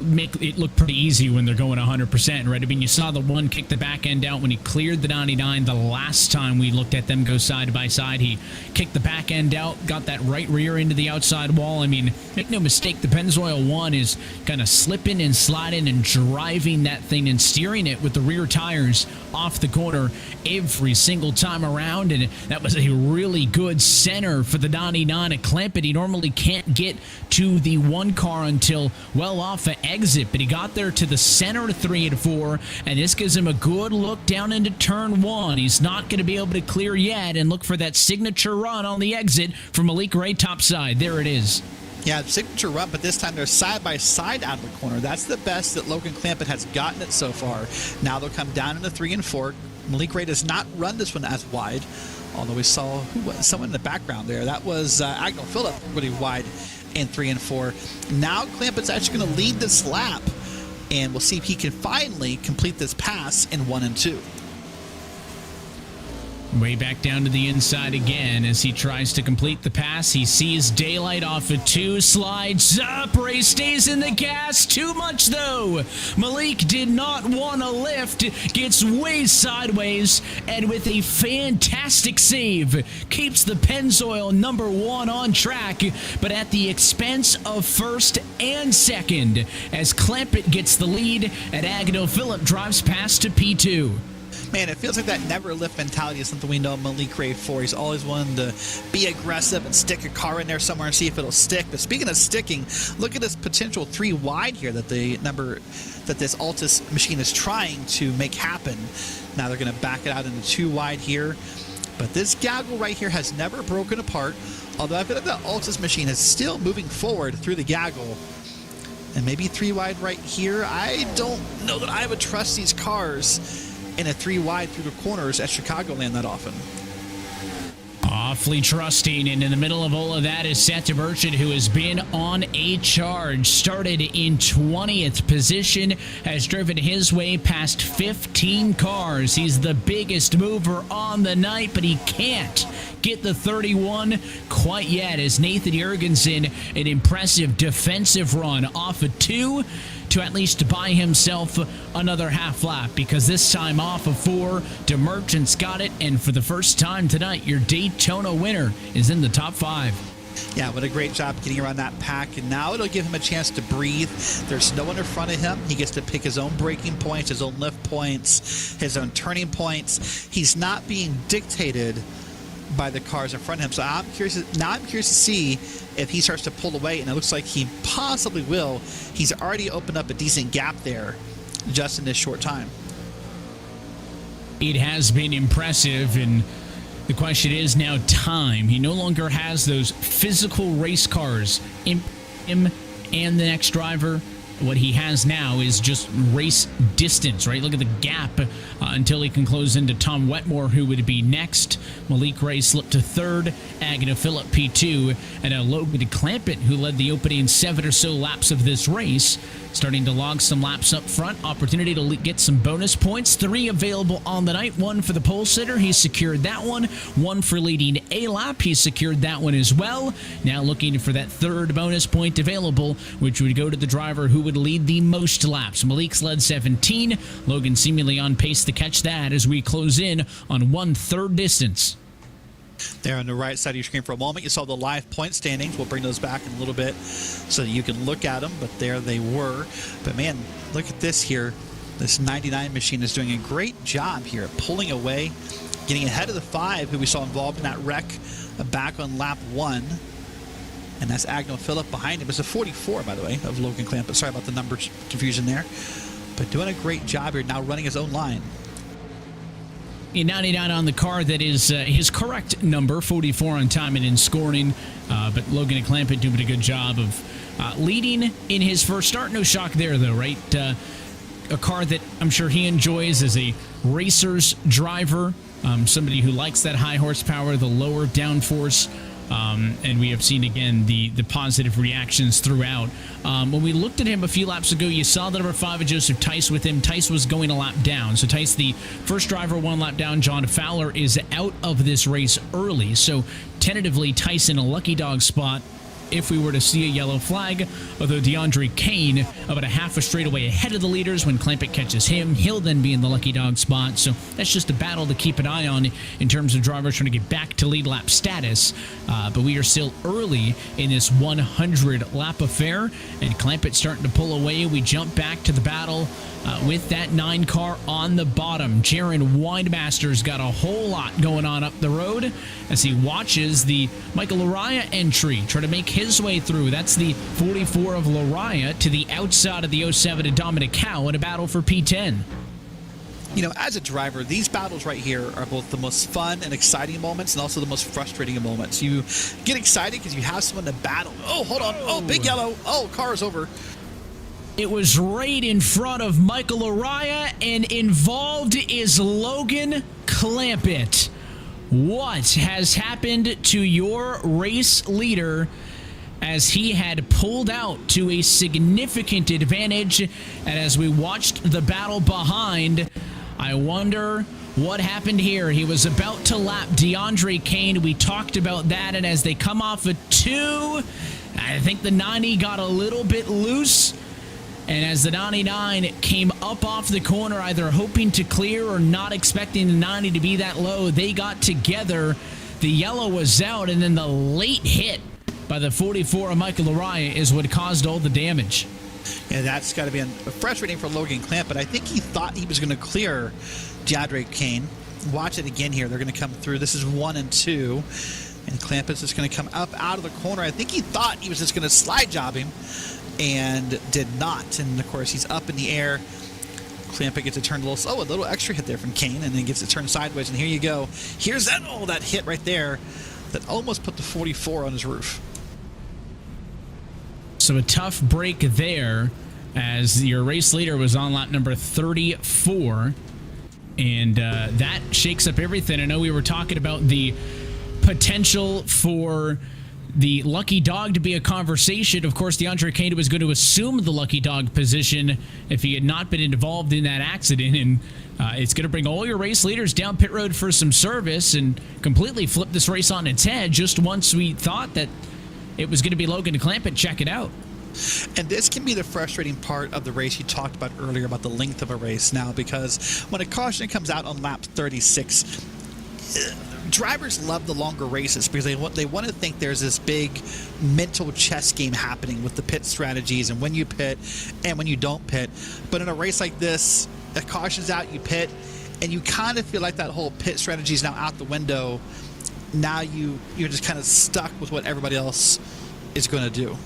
make it look pretty easy when they're going 100%, right? I mean, you saw the one kick the back end out when he cleared the 99 the last time we looked at them go side by side. He kicked the back end out, got that right rear into the outside wall. I mean, make no mistake, the Pennzoil 1 is kind of slipping and sliding and driving that thing and steering it with the rear tires off the corner every single time around, and that was a really good center for the 99 at Clampett. He normally can't get to the one car until well off an exit, but he got there to the center of 3 and 4, and this gives him a good look down into turn 1. He's not going to be able to clear yet, and look for that signature run on the exit from Malik Ray topside. There it is. Yeah, signature run, but this time they're side by side out of the corner. That's the best that Logan Clampett has gotten it so far. Now they'll come down into 3 and 4. Malik Ray does not run this one as wide, although we saw someone in the background there. That was Agno Phillip, really wide in 3 and 4. Now Clampett's actually going to lead this lap, and we'll see if he can finally complete this pass in 1 and 2. Way back down to the inside again as he tries to complete the pass. He sees daylight off of 2, slides up. Ray stays in the gas. Too much, though. Malik did not want to lift. Gets way sideways, and with a fantastic save, keeps the Pennzoil number 1 on track, but at the expense of first and second, as Clampett gets the lead and Agno Phillip drives past to P2. Man, it feels like that never lift mentality is something we know Malik Ray for. He's always wanted to be aggressive and stick a car in there somewhere and see if it'll stick. But speaking of sticking, look at this potential 3 wide here that this Altus machine is trying to make happen. Now they're going to back it out into 2 wide here. But this gaggle right here has never broken apart. Although I feel like the Altus machine is still moving forward through the gaggle. And maybe 3 wide right here. I don't know that I would trust these cars in a 3 wide through the corners at Chicagoland that often. Awfully trusting, and in the middle of all of that is Seth Merchant, who has been on a charge. Started in 20th position, has driven his way past 15 cars. He's the biggest mover on the night, but he can't get the 31 quite yet, as Nathan Jurgensen, an impressive defensive run off of 2 to at least buy himself another half lap, because this time off of 4, DeMerchant's got it, and for the first time tonight, your Daytona winner is in the top 5. Yeah, what a great job getting around that pack, and now it'll give him a chance to breathe. There's no one in front of him. He gets to pick his own braking points, his own lift points, his own turning points. He's not being dictated by the cars in front of him. So I'm curious to see if he starts to pull away, and it looks like he possibly will. He's already opened up a decent gap there just in this short time. It has been impressive, and the question is now time. He no longer has those physical race cars in him and the next driver. What he has now is just race distance, right? Look at the gap until he can close into Tom Wetmore, who would be next. Malik Ray slipped to 3rd, Agnew Phillip P2, and Logan Clampett, who led the opening 7 or so laps of this race, starting to log some laps up front. Opportunity to get some bonus points. 3 available on the night. 1 for the pole sitter. He secured that one. 1 for leading a lap. He secured that one as well. Now looking for that 3rd bonus point available, which would go to the driver who would lead the most laps. Malik's led 17. Logan seemingly on pace to catch that as we close in on 1/3 distance. There on the right side of your screen for a moment, you saw the live point standings. We'll bring those back in a little bit so that you can look at them, but there they were. But man, look at this here. This 99 machine is doing a great job here at pulling away, getting ahead of the 5 who we saw involved in that wreck back on lap 1. And that's Agnew Phillip behind him. It's a 44, by the way, of Logan Clampett. Sorry about the number confusion there. But doing a great job here, now running his own line. 99 on the car, that is his correct number, 44 on time and in scoring. But Logan Clampett doing a good job of leading in his first start. No shock there, though, right? A car that I'm sure he enjoys as a racer's driver, somebody who likes that high horsepower, the lower downforce. And we have seen, again, the positive reactions throughout. When we looked at him a few laps ago, you saw the number 5 of Joseph Tice with him. Tice was going a lap down. So Tice, the first driver, 1 lap down. John Fowler is out of this race early. So tentatively, Tice in a lucky dog spot if we were to see a yellow flag, although DeAndre Kane about a half a straightaway ahead of the leaders. When Clampett catches him, he'll then be in the lucky dog spot. So that's just a battle to keep an eye on in terms of drivers trying to get back to lead lap status. But we are still early in this 100 lap affair, and Clampett starting to pull away. We jump back to the battle with that 9 car on the bottom. Jaron Windmaster's got a whole lot going on up the road as he watches the Michael Lariah entry try to make his way through. That's the 44 of Lariah to the outside of the 07 of Dominic Howe in a battle for P10. You know, as a driver, these battles right here are both the most fun and exciting moments and also the most frustrating moments. You get excited because you have someone to battle. Oh, hold on. Oh, big yellow. Oh, car is over. It was right in front of Michael Lariah, and involved is Logan Clampett. What has happened to your race leader as he had pulled out to a significant advantage? And as we watched the battle behind, I wonder what happened here. He was about to lap DeAndre Kane. We talked about that, and as they come off a 2, I think the 90 got a little bit loose. And as the 99 came up off the corner, either hoping to clear or not expecting the 90 to be that low, they got together. The yellow was out, and then the late hit by the 44 of Michael Lariah is what caused all the damage. And that's got to be frustrating for Logan Clamp, but I think he thought he was going to clear DeAndre Kane. Watch it again here. They're going to come through. This is 1 and 2. And Clamp is just going to come up out of the corner. I think he thought he was just going to slide job him and did not. And, of course, he's up in the air. Clamp gets it turned a little extra hit there from Kane, and then gets it turned sideways. And here you go. Here's that hit right there that almost put the 44 on his roof. So a tough break there as your race leader was on lap number 34. And that shakes up everything. I know we were talking about the potential for the lucky dog to be a conversation. Of course, DeAndre Kane was going to assume the lucky dog position if he had not been involved in that accident. And it's going to bring all your race leaders down pit road for some service and completely flip this race on its head just once we thought that it was going to be Logan Clamp. Check it out. And this can be the frustrating part of the race you talked about earlier about the length of a race now, because when a caution comes out on lap 36, drivers love the longer races because they want to think there's this big mental chess game happening with the pit strategies and when you pit and when you don't pit. But in a race like this, a caution's out, you pit, and you kind of feel like that whole pit strategy is now out the window. Now you're just kind of stuck with what everybody else is going to do.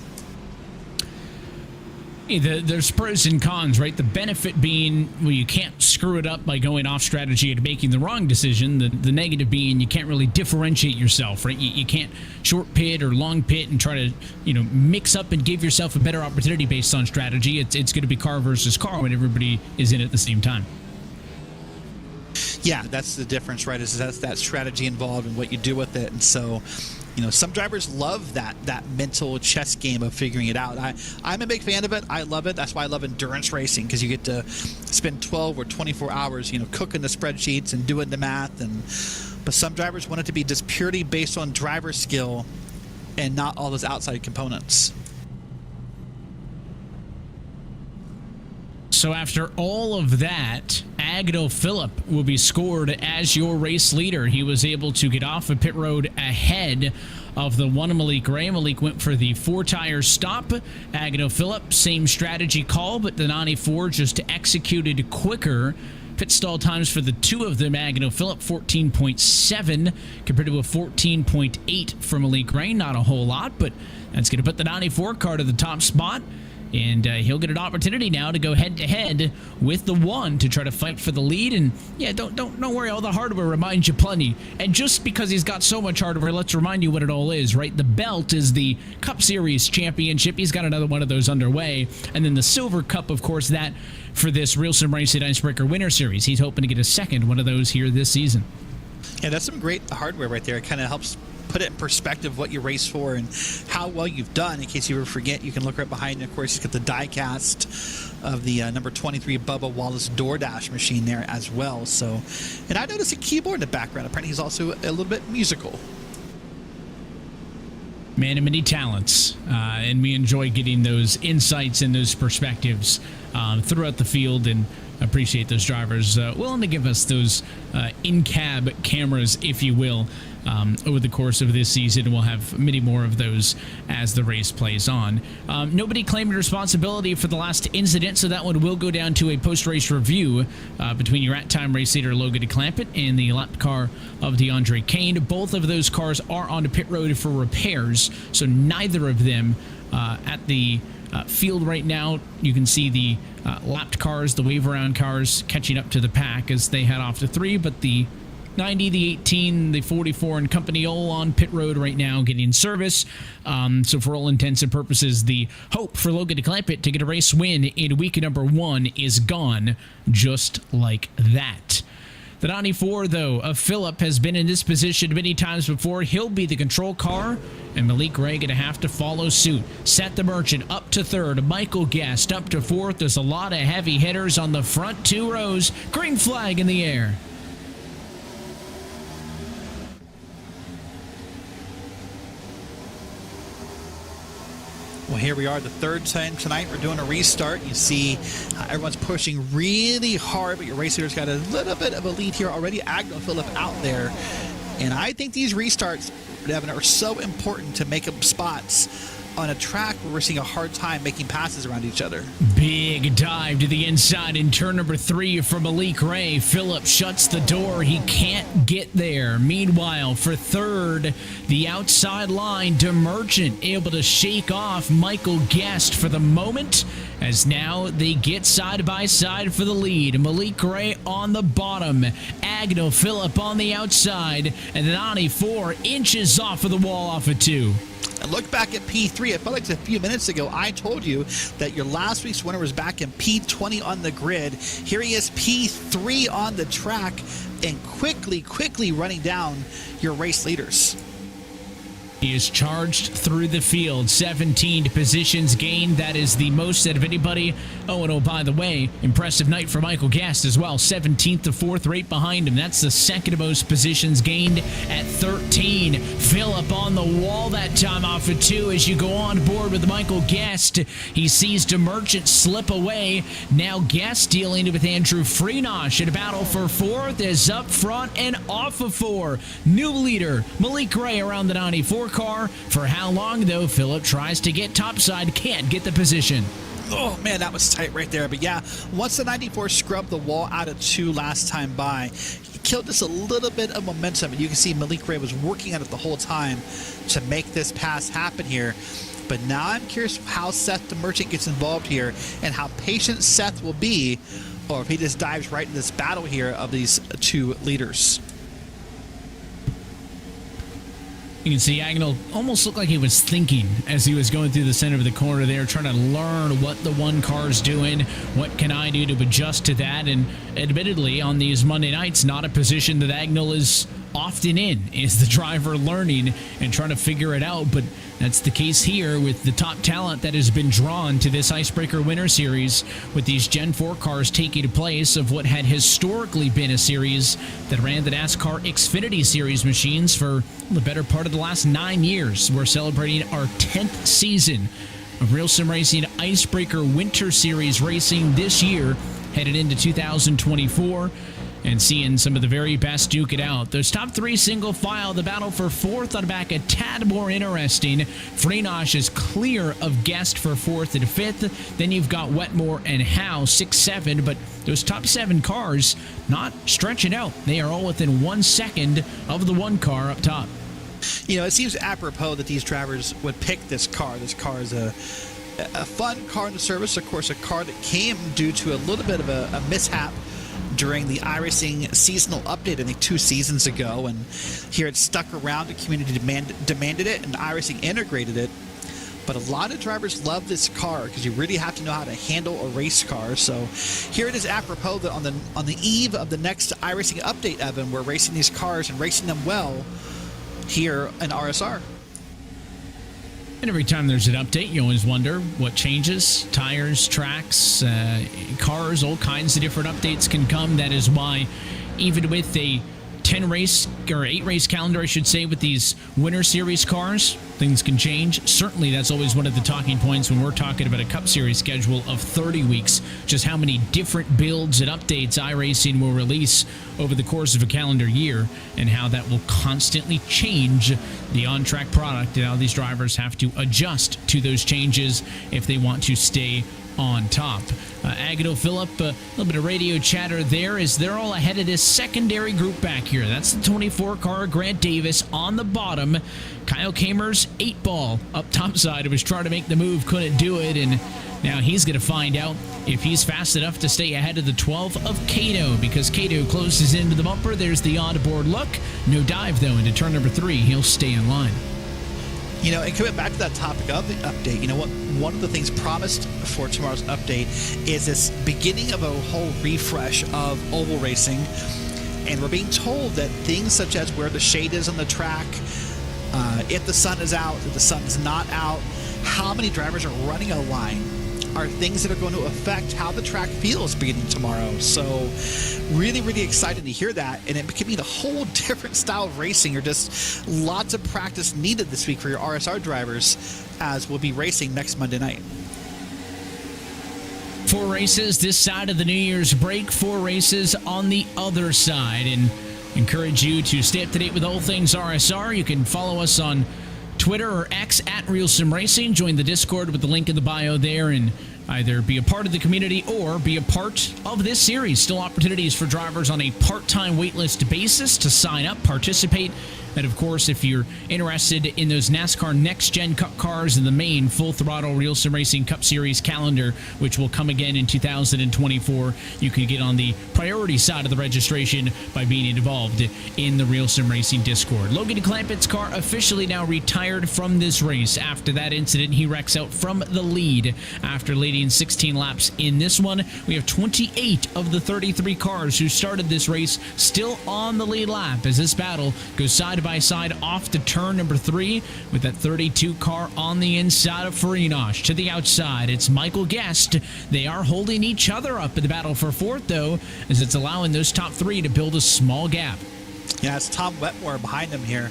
There's pros and cons, right? The benefit being, well, you can't screw it up by going off strategy and making the wrong decision. The negative being you can't really differentiate yourself, right? You can't short pit or long pit and try to, mix up and give yourself a better opportunity based on strategy. It's going to be car versus car when everybody is in at the same time. Yeah, that's the difference, right? Is that's that strategy involved and what you do with it. And so, some drivers love that mental chess game of figuring it out. I'm a big fan of it. I love it. That's why I love endurance racing, because you get to spend 12 or 24 hours, cooking the spreadsheets and doing the math. But some drivers want it to be just purely based on driver skill and not all those outside components. So after all of that, Agno Phillip will be scored as your race leader. He was able to get off of pit road ahead of the one Malik Ray. Malik went for the 4-tire stop. Agno Phillip, same strategy call, but the 94 just executed quicker. Pit stall times for the two of them, Agno Phillip 14.7 compared to a 14.8 for Malik Ray. Not a whole lot, but that's going to put the 94 car to the top spot. And he'll get an opportunity now to go head-to-head with the 1 to try to fight for the lead. And, yeah, don't worry, all the hardware reminds you plenty. And just because he's got so much hardware, let's remind you what it all is, right? The belt is the Cup Series Championship. He's got another one of those underway. And then the Silver Cup, of course, that for this RealSimRacing IceBreaker Winter Series. He's hoping to get a second one of those here this season. Yeah, that's some great hardware right there. It kind of helps put it in perspective what you race for and how well you've done. In case you ever forget, you can look right behind you. Of course, he's got the die cast of the number 23 Bubba Wallace DoorDash machine there as well. So, and I noticed a keyboard in the background. Apparently he's also a little bit musical. Man of many talents, and we enjoy getting those insights and those perspectives throughout the field, and appreciate those drivers willing to give us those in-cab cameras, if you will, over the course of this season. We'll have many more of those as the race plays on. Nobody claimed responsibility for the last incident, so that one will go down to a post-race review between your at-time race leader Logan Clampett and the lap car of DeAndre Kane. Both of those cars are on the pit road for repairs, so neither of them at the field right now. You can see the lapped cars, the wave-around cars, catching up to the pack as they head off to 3, but the 90, the 18, the 44, and company all on pit road right now getting service. So for all intents and purposes, the hope for Logan Clampett to get a race win in week number 1 is gone just like that. The 94, though, of Phillip has been in this position many times before. He'll be the control car, and Malik Ray going to have to follow suit. Seth the Merchant up to 3rd. Michael Guest up to 4th. There's a lot of heavy hitters on the front 2 rows. Green flag in the air. Well, here we are, the 3rd time tonight. We're doing a restart. You see everyone's pushing really hard, but your race leader's got a little bit of a lead here already. Agno Phillip out there. And I think these restarts, Devin, are so important to make up spots on a track where we're seeing a hard time making passes around each other. Big dive to the inside in turn number 3 for Malik Ray. Phillip shuts the door. He can't get there. Meanwhile, for third, the outside line, DeMerchant able to shake off Michael Guest for the moment, as now they get side by side for the lead. Malik Ray on the bottom. Agnell Phillip on the outside. And then Ani 4 inches off of the wall off of 2. And look back at P3. It felt like a few minutes ago I told you that your last week's winner was back in P20 on the grid. Here he is, P3 on the track, and quickly running down your race leaders. He is charged through the field. 17 positions gained. That is the most out of anybody. Oh, and by the way, impressive night for Michael Guest as well. 17th to 4th, right behind him. That's the second most positions gained at 13. Phillip on the wall that time off of 2 as you go on board with Michael Guest. He sees DeMerchant slip away. Now Guest dealing with Andrew Freenosh in a battle for 4th is up front and off of 4. New leader, Malik Ray around the 94 car. For how long, though? Phillip tries to get topside, can't get the position. Oh, man, that was tight right there. But, yeah, once the 94 scrubbed the wall out of 2 last time by, he killed just a little bit of momentum. And you can see Malik Ray was working at it the whole time to make this pass happen here. But now I'm curious how Seth DeMerchant gets involved here and how patient Seth will be, or if he just dives right in this battle here of these 2 leaders. You can see Agnell almost looked like he was thinking as he was going through the center of the corner there, trying to learn what the one car's doing, what can I do to adjust to that, and admittedly on these Monday nights, not a position that Agnell is often in, is the driver learning and trying to figure it out, but that's the case here with the top talent that has been drawn to this IceBreaker Winter Series, with these Gen 4 cars taking place of what had historically been a series that ran the NASCAR Xfinity Series machines for the better part of the last 9 years. We're celebrating our 10th season of RealSimRacing IceBreaker Winter Series racing this year, headed into 2024. And seeing some of the very best duke it out. Those top 3 single file, the battle for 4th on back a tad more interesting. Freenosh is clear of Guest for 4th and 5th. Then you've got Wetmore and Howe, 6, 7. But those top 7 cars not stretching out. They are all within 1 second of the one car up top. You know, it seems apropos that these drivers would pick this car. This car is a fun car in the service. Of course, a car that came due to a little bit of a mishap during the iRacing seasonal update, I think 2 seasons ago, and here it's stuck around. The community demanded it, and iRacing integrated it. But a lot of drivers love this car because you really have to know how to handle a race car. So here it is apropos that on the eve of the next iRacing update, Evan, we're racing these cars and racing them well here in RSR. And every time there's an update, you always wonder what changes. Tires, tracks, cars, all kinds of different updates can come. That is why even with a 10-race or 8-race calendar, I should say, with these Winter Series cars, things can change. Certainly, that's always one of the talking points when we're talking about a Cup Series schedule of 30 weeks, just how many different builds and updates iRacing will release over the course of a calendar year, and how that will constantly change the on-track product, and how these drivers have to adjust to those changes if they want to stay on top. Agnell Phillip, a little bit of radio chatter there as they're all ahead of this secondary group back here. That's the 24 car, Grant Davis on the bottom. Kyle Kamer's 8-ball up topside, who was trying to make the move, couldn't do it, and now he's going to find out if he's fast enough to stay ahead of the 12 of Cato, because Cato closes into the bumper. There's the onboard look. No dive, though, into turn number 3. He'll stay in line. You know, and coming back to that topic of the update, you know what? One of the things promised for tomorrow's update is this beginning of a whole refresh of oval racing. And we're being told that things such as where the shade is on the track, if the sun is out, if the sun is not out, how many drivers are running a line, are things that are going to affect how the track feels beginning tomorrow. So really, really excited to hear that. And it could mean a whole different style of racing, or just lots of practice needed this week for your RSR drivers, as we'll be racing next Monday night. 4 races this side of the New Year's break, 4 races on the other side. And encourage you to stay up to date with all things RSR. You can follow us on Twitter or X at RealSimRacing. Join the Discord with the link in the bio there and either be a part of the community or be a part of this series. Still opportunities for drivers on a part-time waitlist basis to sign up, participate. And of course, if you're interested in those NASCAR Next Gen Cup cars in the main full throttle RealSimRacing Cup Series calendar, which will come again in 2024, you can get on the priority side of the registration by being involved in the RealSimRacing Discord. Logan Clampett's car officially now retired from this race. After that incident, he wrecks out from the lead after leading 16 laps in this one. We have 28 of the 33 cars who started this race still on the lead lap as this battle goes side by side off to turn number 3 with that 32 car on the inside of Farinosh. To the outside, it's Michael Guest. They are holding each other up in the battle for 4th, though, as it's allowing those top 3 to build a small gap. Yeah, it's Tom Wetmore behind him here,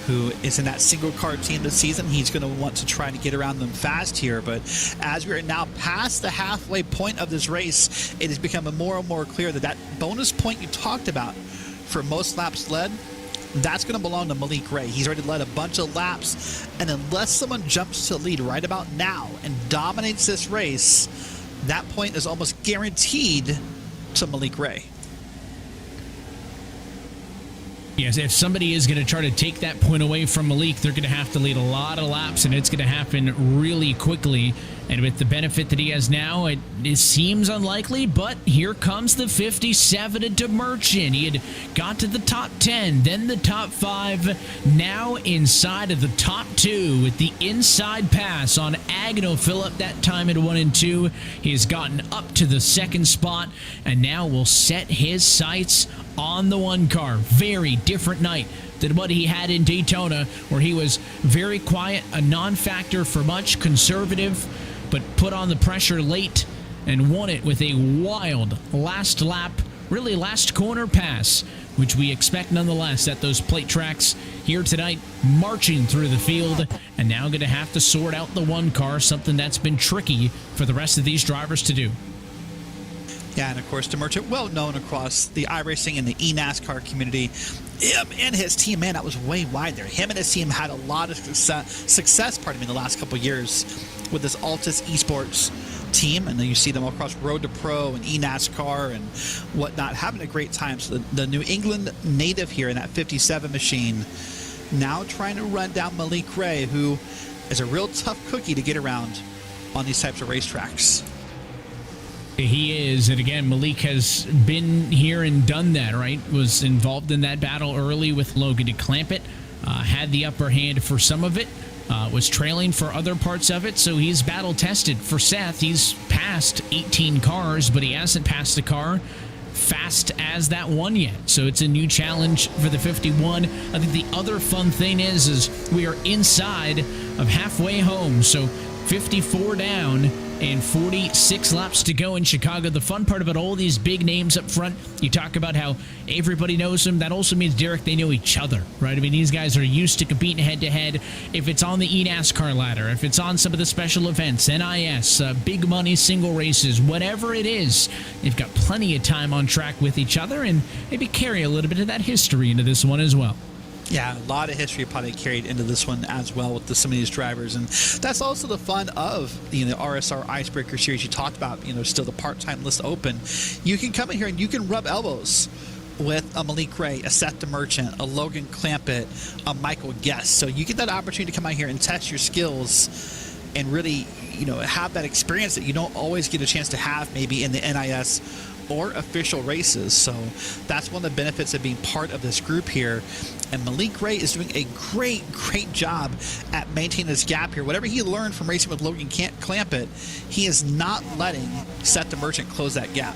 who is in that single car team this season. He's going to want to try to get around them fast here, but as we are now past the halfway point of this race, it is becoming more and more clear that that bonus point you talked about for most laps led, that's going to belong to Malik Ray. He's already led a bunch of laps, and unless someone jumps to the lead right about now and dominates this race, that point is almost guaranteed to Malik Ray. Yes, if somebody is going to try to take that point away from Malik, they're going to have to lead a lot of laps, and it's going to happen really quickly. And with the benefit that he has now, it seems unlikely, but here comes the 57 into Merchant. He had got to the top 10, then the top 5, now inside of the top 2 with the inside pass on Agno Phillip, that time at 1 and 2. He has gotten up to the 2nd spot, and now will set his sights on the 1 car. Very different night than what he had in Daytona, where he was very quiet, a non-factor for much, conservative, but put on the pressure late and won it with a wild last lap, really last corner pass, which we expect nonetheless at those plate tracks here tonight, marching through the field, and now going to have to sort out the 1 car, something that's been tricky for the rest of these drivers to do. Yeah, and of course, DeMerchant, well known across the iRacing and the eNASCAR community. Him and his team, man, that was way wide there. Him and his team had a lot of success in the last couple of years with this Altus Esports team, and then you see them across Road to Pro and eNASCAR and whatnot, having a great time. So the New England native here in that 57 machine, now trying to run down Malik Ray, who is a real tough cookie to get around on these types of racetracks. He is, and again, Malik has been here and done that, right? Was involved in that battle early with Logan DeClampett, had the upper hand for some of it, was trailing for other parts of it, so he's battle-tested. For Seth, he's passed 18 cars, but he hasn't passed a car fast as that one yet, so it's a new challenge for the 51. I think the other fun thing is we are inside of halfway home, so 54 down and 46 laps to go in Chicago. The fun part about all these big names up front, you talk about how everybody knows them. That also means, Derek, they know each other, right? I mean, these guys are used to competing head-to-head. If it's on the eNASCAR ladder, if it's on some of the special events, NIS, big money single races, whatever it is, they've got plenty of time on track with each other and maybe carry a little bit of that history into this one as well. Yeah, a lot of history probably carried into this one as well with some of these drivers, and that's also the fun of the RSR IceBreaker series. You talked about still the part-time list open. You can come in here and you can rub elbows with a Malik Ray, a Seth DeMerchant, a Logan Clampitt, a Michael Guest. So you get that opportunity to come out here and test your skills and really have that experience that you don't always get a chance to have maybe in the NIS or official races. So that's one of the benefits of being part of this group here. And Malik Ray is doing a great job at maintaining this gap here. Whatever he learned from racing with Logan Clampitt, he is not letting Seth DeMerchant close that gap.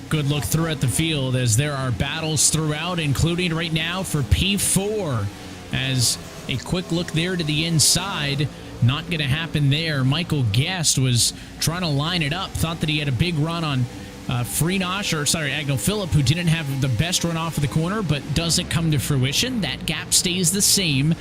Good look throughout the field as there are battles throughout, including right now for P4. As a quick look there to the inside, not going to happen there. Michael Guest was trying to line it up, thought that he had a big run on Agnell Phillip, who didn't have the best run off of the corner, but doesn't come to fruition. That gap stays the same.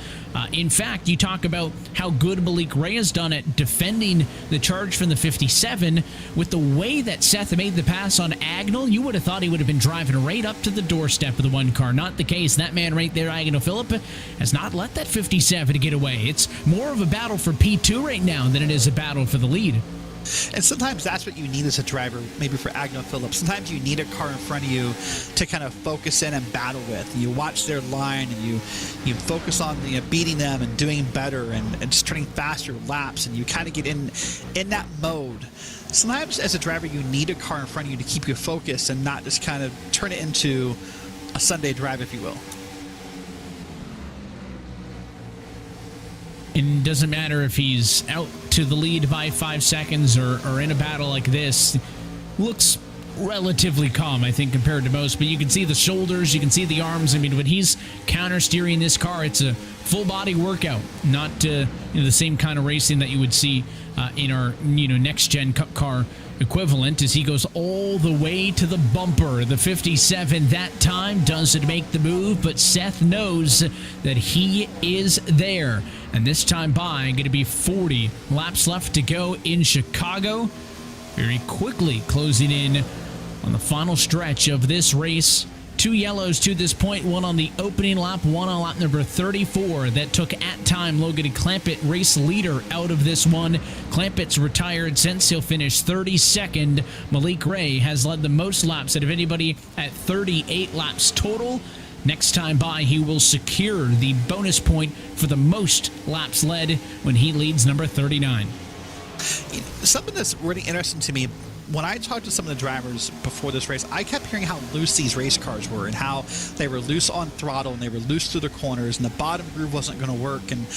In fact, you talk about how good Malik Ray has done at defending the charge from the 57. With the way that Seth made the pass on Agnell, you would have thought he would have been driving right up to the doorstep of the one car. Not the case. That man right there, Agnell Phillip, has not let that 57 get away. It's more of a battle for P2 right now than it is a battle for the lead. And sometimes that's what you need as a driver, maybe for Agnell Phillip. Sometimes you need a car in front of you to kind of focus in and battle with. And you watch their line and you focus on beating them and doing better and just turning faster laps, and you kind of get in that mode. Sometimes as a driver you need a car in front of you to keep you focused and not just kind of turn it into a Sunday drive, if you will. And it doesn't matter if he's out to the lead by 5 seconds or in a battle like this. Looks relatively calm, I think, compared to most. But you can see the shoulders, you can see the arms. I mean, when he's counter-steering this car, it's a full-body workout, not the same kind of racing that you would see in our next-gen Cup car equivalent, as he goes all the way to the bumper. The 57 that time doesn't make the move, but Seth knows that he is there. And this time by, going to be 40 laps left to go in Chicago. Very quickly closing in on the final stretch of this race. 2 yellows to this point, one on the opening lap, one on lap number 34. That took at time Logan Clampett, race leader, out of this one. Clampett's retired since. He'll finish 32nd. Malik Ray has led the most laps out of anybody at 38 laps total. Next time by, he will secure the bonus point for the most laps led when he leads number 39. Something that's really interesting to me, when I talked to some of the drivers before this race, I kept hearing how loose these race cars were and how they were loose on throttle and they were loose through the corners and the bottom groove wasn't going to work. And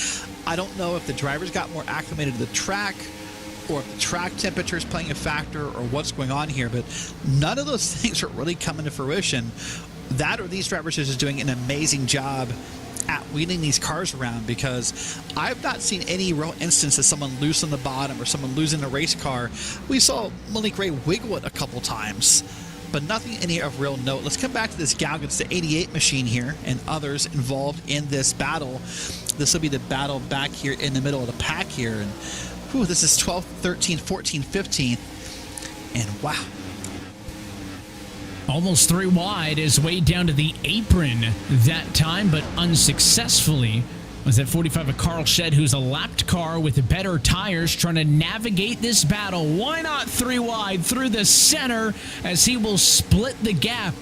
I don't know if the drivers got more acclimated to the track or if the track temperature is playing a factor or what's going on here, but none of those things are really coming to fruition. That or these drivers are just doing an amazing job at wheeling these cars around, because I've not seen any real instance of someone loose on the bottom or someone losing a race car. We saw Malik Ray wiggle it a couple times, but nothing any of real note. Let's come back to this gal against the 88 machine here and others involved in this battle. This will be the battle back here in the middle of the pack here. And whew, this is 12th, 13th, 14th, 15th. And wow. Almost 3 wide, is way down to the apron that time, but unsuccessfully. Was that 45 of Carl Shedd, who's a lapped car with better tires, trying to navigate this battle. Why not 3 wide through the center, as he will split the gap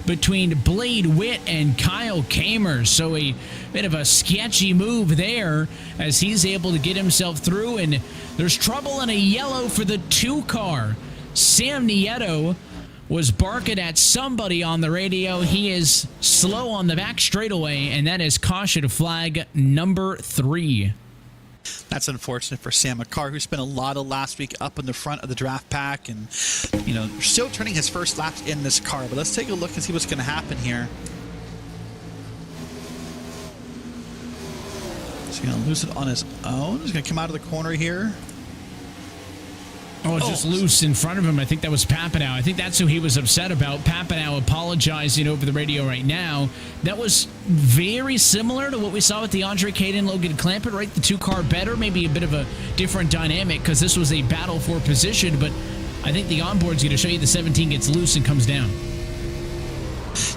between Blade Witt and Kyle Kamer. So a bit of a sketchy move there, as he's able to get himself through, and there's trouble in a yellow for the 2 car. Sam Nieto was barking at somebody on the radio. He is slow on the back straightaway, and that is caution flag number 3. That's unfortunate for Sam, a car who spent a lot of last week up in the front of the draft pack and, still turning his first laps in this car. But let's take a look and see what's going to happen here. He's going to lose it on his own. He's going to come out of the corner here. Oh, just loose in front of him. I think that was Papanow. I think that's who he was upset about. Papanow apologizing over the radio right now. That was very similar to what we saw with the Andre Caden Logan Clampett, right? The 2 car better, maybe a bit of a different dynamic, because this was a battle for position, but I think the onboard's going to show you the 17 gets loose and comes down.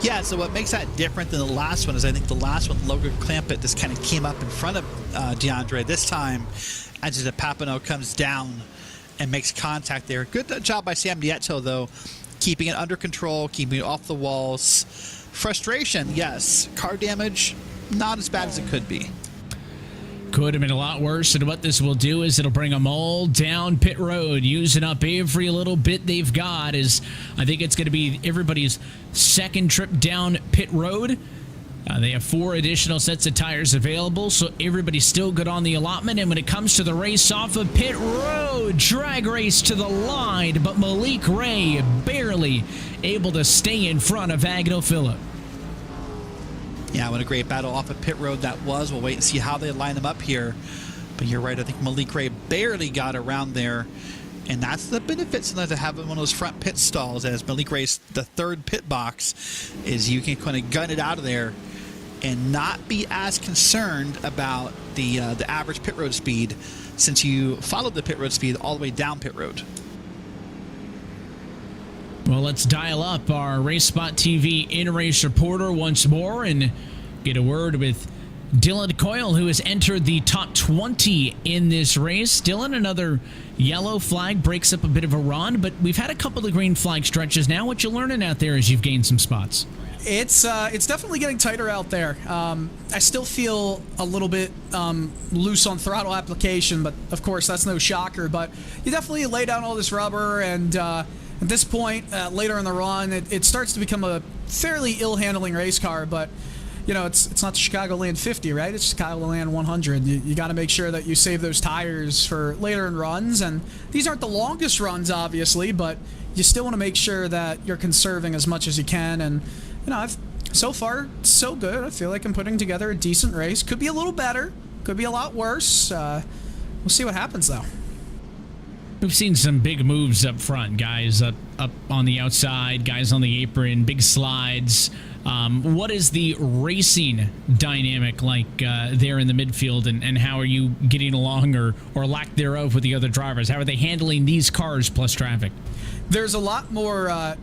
Yeah, so what makes that different than the last one is I think the last one, Logan Clampett, just kind of came up in front of DeAndre. This time, as the Papanow comes down and makes contact there. Good job by Sam Nieto, though, keeping it under control, keeping it off the walls. Frustration, yes. Car damage, not as bad as it could be. Could have been a lot worse, and what this will do is it'll bring them all down pit road, using up every little bit they've got. Is I think it's going to be everybody's second trip down pit road. They have 4 additional sets of tires available, so everybody's still good on the allotment. And when it comes to the race off of pit road, drag race to the line, but Malik Ray barely able to stay in front of Agnell Phillip. Yeah, what a great battle off of pit road that was. We'll wait and see how they line them up here. But you're right, I think Malik Ray barely got around there And that's the benefit sometimes of having one of those front pit stalls, as Malik Ray's the third pit box, is you can kind of gun it out of there and not be as concerned about the average pit road speed, since you followed the pit road speed all the way down pit road. Well, let's dial up our RaceSpotTV in-race reporter once more and get a word with Dylan Coyle, who has entered the top 20 in this race. Dylan, another yellow flag breaks up a bit of a run, but we've had a couple of green flag stretches now. What you learning out there as you've gained some spots? It's definitely getting tighter out there. I still feel a little bit loose on throttle application, but of course that's no shocker. But you definitely lay down all this rubber, and at this point, later in the run, it starts to become a fairly ill-handling race car. But you know, it's not the Chicagoland 50, right? It's Chicagoland 100. You got to make sure that you save those tires for later in runs, and these aren't the longest runs, obviously, but you still want to make sure that you're conserving as much as you can. And you know, so far so good. I feel like I'm putting together a decent race. Could be a little better, could be a lot worse. We'll see what happens, though. We've seen some big moves up front, guys up on the outside, guys on the apron, big slides. What is the racing dynamic like there in the midfield, and how are you getting along, or lack thereof, with the other drivers? How are they handling these cars plus traffic? There's a lot more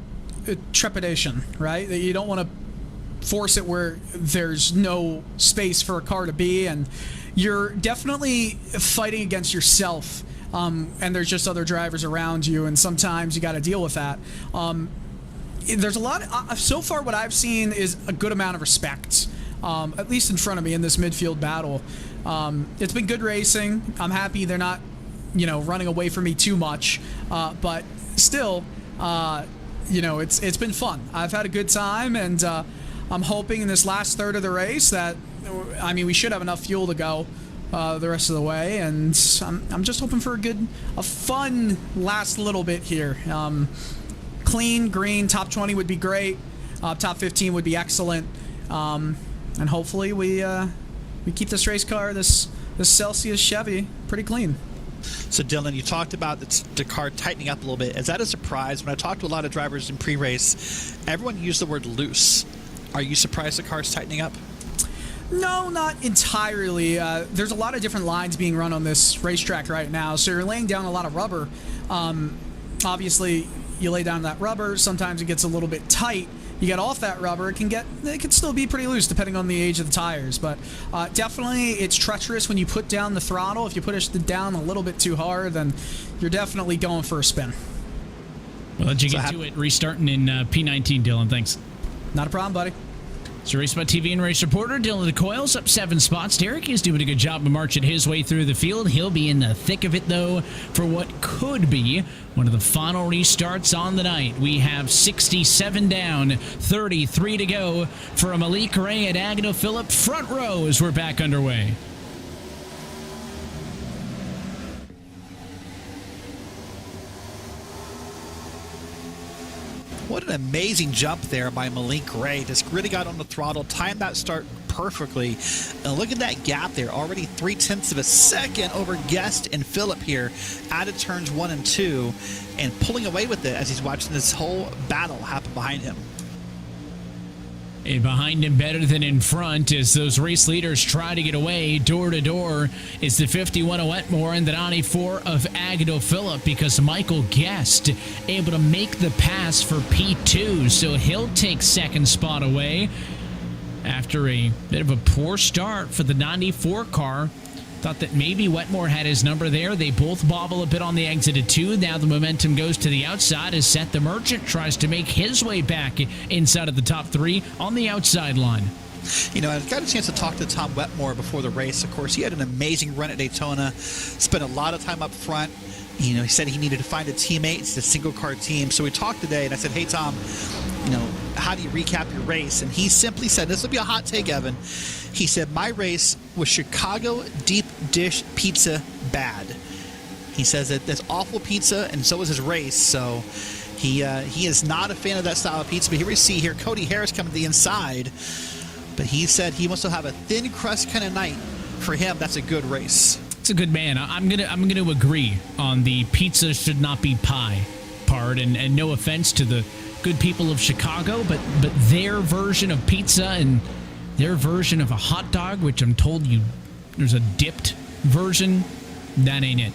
trepidation, right? That you don't want to force it where there's no space for a car to be, and you're definitely fighting against yourself. And there's just other drivers around you, and sometimes you got to deal with that. There's a lot so far what I've seen is a good amount of respect, at least in front of me in this midfield battle. It's been good racing. I'm happy they're not, running away from me too much, but still, it's been fun. I've had a good time, and I'm hoping in this last third of the race that, we should have enough fuel to go the rest of the way, and I'm just hoping for a fun last little bit here. Clean, green, top 20 would be great. Top 15 would be excellent. And hopefully we keep this race car, this Celsius Chevy, pretty clean. So, Dylan, you talked about the car tightening up a little bit. Is that a surprise? When I talked to a lot of drivers in pre-race, everyone used the word loose. Are you surprised the car's tightening up? No, not entirely. There's a lot of different lines being run on this racetrack right now, so you're laying down a lot of rubber. Obviously, you lay down that rubber, sometimes it gets a little bit tight. You get off that rubber, it can still be pretty loose depending on the age of the tires. But definitely, it's treacherous when you put down the throttle. If you push it down a little bit too hard, then you're definitely going for a spin. Well, let you get to it. Restarting in P19, Dylan. Thanks. Not a problem, buddy. So RaceSpotTV and race reporter Dylan Coyle's up 7 spots. Derek is doing a good job of marching his way through the field. He'll be in the thick of it, though, for what could be one of the final restarts on the night. We have 67 down, 33 to go for Malik Ray and Agnew Phillip. Front row as we're back underway. What an amazing jump there by Malik Ray. Just really got on the throttle, timed that start perfectly. And look at that gap there. Already 0.3 of a second over Guest and Phillip here out of turns 1 and 2, and pulling away with it as he's watching this whole battle happen behind him. And behind him better than in front as those race leaders try to get away. Door to door is the 51 of Wetmore and the 94 of Agnew Phillip, because Michael Guest able to make the pass for P2, so he'll take second spot away after a bit of a poor start for the 94 car. Thought that maybe Wetmore had his number there. They both bobble a bit on the exit of 2. Now the momentum goes to the outside as Seth the Merchant tries to make his way back inside of the top 3 on the outside line. I got a chance to talk to Tom Wetmore before the race. Of course, he had an amazing run at Daytona, spent a lot of time up front. He said he needed to find a teammate. It's a single-car team. So we talked today, and I said, hey, Tom, how do you recap your race? And he simply said, this will be a hot take, Evan. He said, my race was Chicago deep dish pizza bad. He says that that's awful pizza, and so was his race. So he is not a fan of that style of pizza. But here we see here Cody Harris coming to the inside. But he said he wants to have a thin crust kind of night. For him, that's a good race. It's a good man. I'm gonna agree on the pizza should not be pie part, and no offense to the good people of Chicago, but their version of pizza and their version of a hot dog, which I'm told there's a dipped version, that ain't it.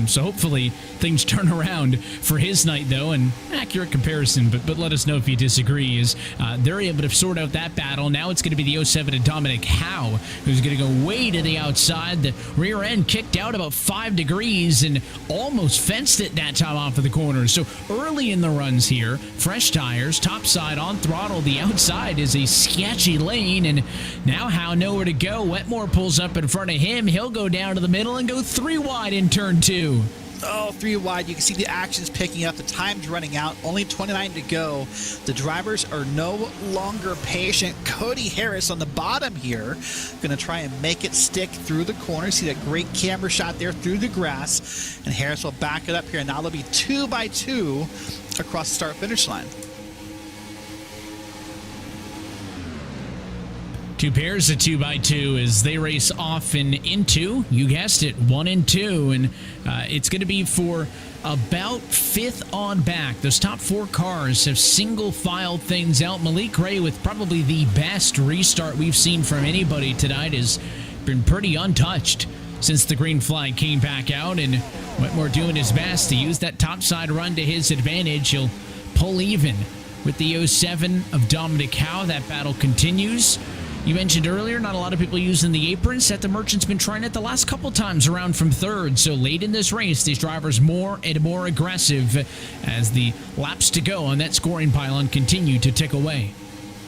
So hopefully things turn around for his night, though, and accurate comparison, but let us know if you disagree, is they're able to sort out that battle. Now it's going to be the 07 to Dominic Howe, who's going to go way to the outside. The rear end kicked out about 5 degrees and almost fenced it that time off of the corner. So early in the runs here, fresh tires, top side on throttle. The outside is a sketchy lane, and now Howe nowhere to go. Wetmore pulls up in front of him. He'll go down to the middle and go 3 wide in turn 2. Oh, 3 wide. You can see the action's picking up. The time's running out. Only 29 to go. The drivers are no longer patient. Cody Harris on the bottom here. Going to try and make it stick through the corner. See that great camera shot there through the grass. And Harris will back it up here. Now they'll be 2 by 2 across the start-finish line. 2 pairs of 2 by 2 as they race off and into, you guessed it, 1 and 2, and it's going to be for about 5th on back. Those top 4 cars have single file things out. Malik Ray, with probably the best restart we've seen from anybody tonight, has been pretty untouched since the green flag came back out, and Wetmore doing his best to use that topside run to his advantage. He'll pull even with the 07 of Dominic Howe. That battle continues. You mentioned earlier, not a lot of people using the apron. Seth the Merchant's been trying it the last couple times around from 3rd. So late in this race, these drivers more and more aggressive as the laps to go on that scoring pylon continue to tick away.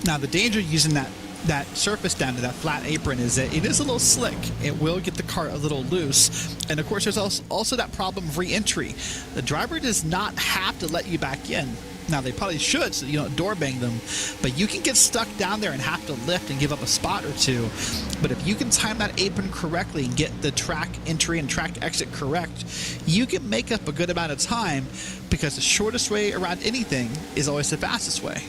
Now, the danger using that surface down to that flat apron is that it is a little slick. It will get the car a little loose. And, of course, there's also that problem of re-entry. The driver does not have to let you back in. Now, they probably should, so you don't door bang them, but you can get stuck down there and have to lift and give up a spot or two. But if you can time that apron correctly and get the track entry and track exit correct, you can make up a good amount of time, because the shortest way around anything is always the fastest way.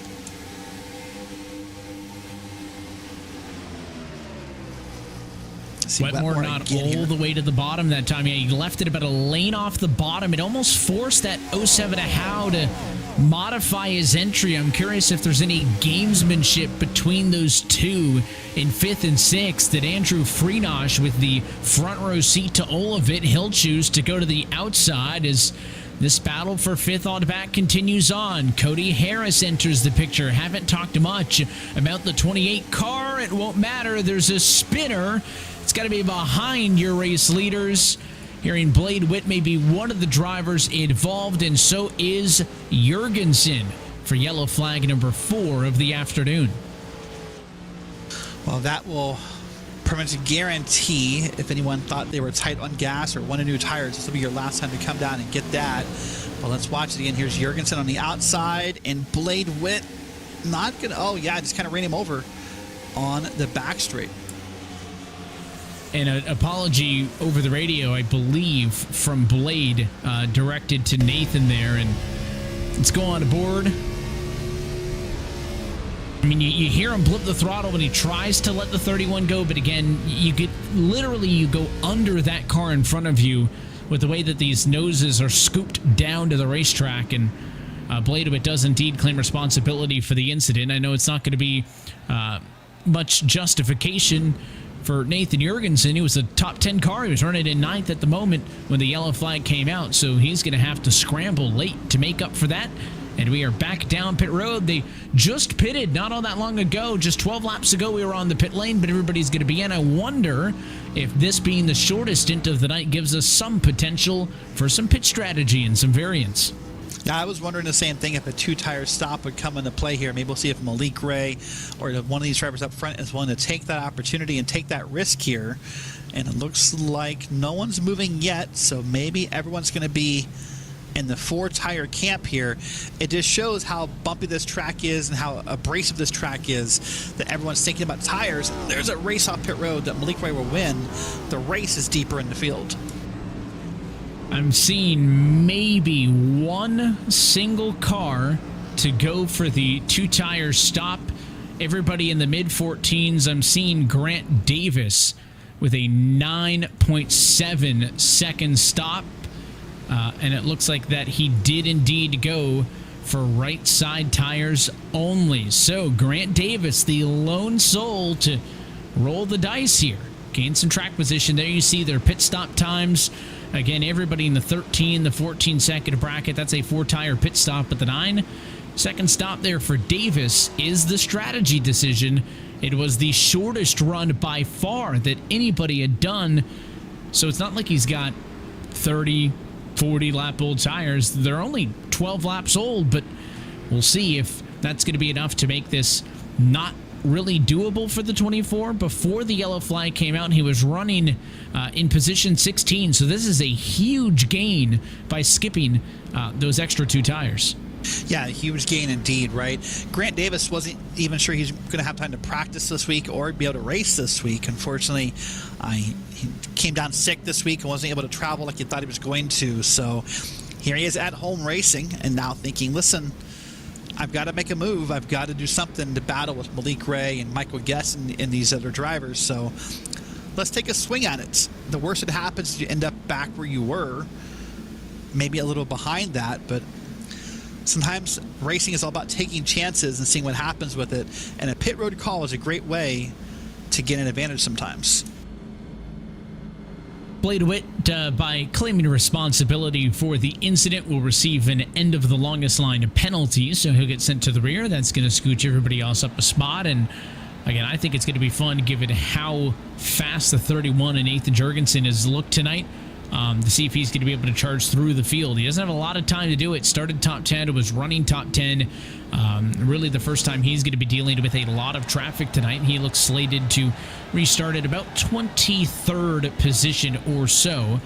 Wetmore not all the way to the bottom that time. Yeah, he left it about a lane off the bottom. It almost forced that 07 Howe to modify his entry. I'm curious if there's any gamesmanship between those two in 5th and 6th, that Andrew Freenosh, with the front row seat to all of it, he'll choose to go to the outside as this battle for 5th on back continues on. Cody Harris enters the picture. Haven't talked much about the 28 car. It won't matter. There's a spinner. It's got to be behind your race leaders. Hearing Blade Witt may be one of the drivers involved, and so is Jurgensen for yellow flag number 4 of the afternoon. Well, that will pretty much guarantee, if anyone thought they were tight on gas or wanted new tires, this will be your last time to come down and get that. Well, let's watch it again. Here's Jurgensen on the outside, and Blade Witt not going to, oh yeah, just kind of ran him over on the back straight. And an apology over the radio, I believe, from Blade, directed to Nathan there. And let's go on board. I mean, you hear him blip the throttle when he tries to let the 31 go, but again, you go under that car in front of you with the way that these noses are scooped down to the racetrack. And Blade Witt does indeed claim responsibility for the incident. I know it's not going to be much justification for Nathan Jurgensen. He was a top 10 car. He was running in 9th at the moment when the yellow flag came out, so he's going to have to scramble late to make up for that. And we are back down pit road. They just pitted not all that long ago. Just 12 laps ago, we were on the pit lane, but everybody's going to be in. I wonder if this being the shortest stint of the night gives us some potential for some pit strategy and some variance. Now, I was wondering the same thing, if a 2-tire stop would come into play here. Maybe we'll see if Malik Ray or one of these drivers up front is willing to take that opportunity and take that risk here. And it looks like no one's moving yet, so maybe everyone's going to be in the 4-tire camp here. It just shows how bumpy this track is and how abrasive this track is, that everyone's thinking about tires. There's a race off pit road that Malik Ray will win. The race is deeper in the field. I'm seeing maybe one single car to go for the 2-tire stop. Everybody in the mid-14s. I'm seeing Grant Davis with a 9.7 second stop. And it looks like that he did indeed go for right side tires only. So Grant Davis, the lone soul to roll the dice here. Gain some track position. There you see their pit stop times. Again, everybody in the 13, the 14-second bracket. That's a 4-tire pit stop. But the 9-second stop there for Davis is the strategy decision. It was the shortest run by far that anybody had done. So it's not like he's got 30, 40-lap-old tires. They're only 12 laps old, but we'll see if that's going to be enough to make this not really doable for the 24. Before the yellow flag came out, he was running in position 16, so this is a huge gain by skipping those extra 2 tires. Yeah, huge gain indeed, right? Grant Davis wasn't even sure he's going to have time to practice this week or be able to race this week. Unfortunately, he came down sick this week and wasn't able to travel like he thought he was going to. So here he is at home racing and now thinking, listen, I've got to make a move. I've got to do something to battle with Malik Ray and Michael Guess and these other drivers. So let's take a swing at it. The worst that happens is you end up back where you were, maybe a little behind that, but sometimes racing is all about taking chances and seeing what happens with it. And a pit road call is a great way to get an advantage sometimes. Blade Witt, by claiming responsibility for the incident, will receive an end of the longest line penalty, so he'll get sent to the rear. That's going to scooch everybody else up a spot. And again, I think it's going to be fun given how fast the 31 and Nathan Jurgensen has looked tonight. To see if he's going to be able to charge through the field. He doesn't have a lot of time to do it. Started top 10, was running top 10. Really the first time he's going to be dealing with a lot of traffic tonight. He looks slated to restart at about 23rd position or so.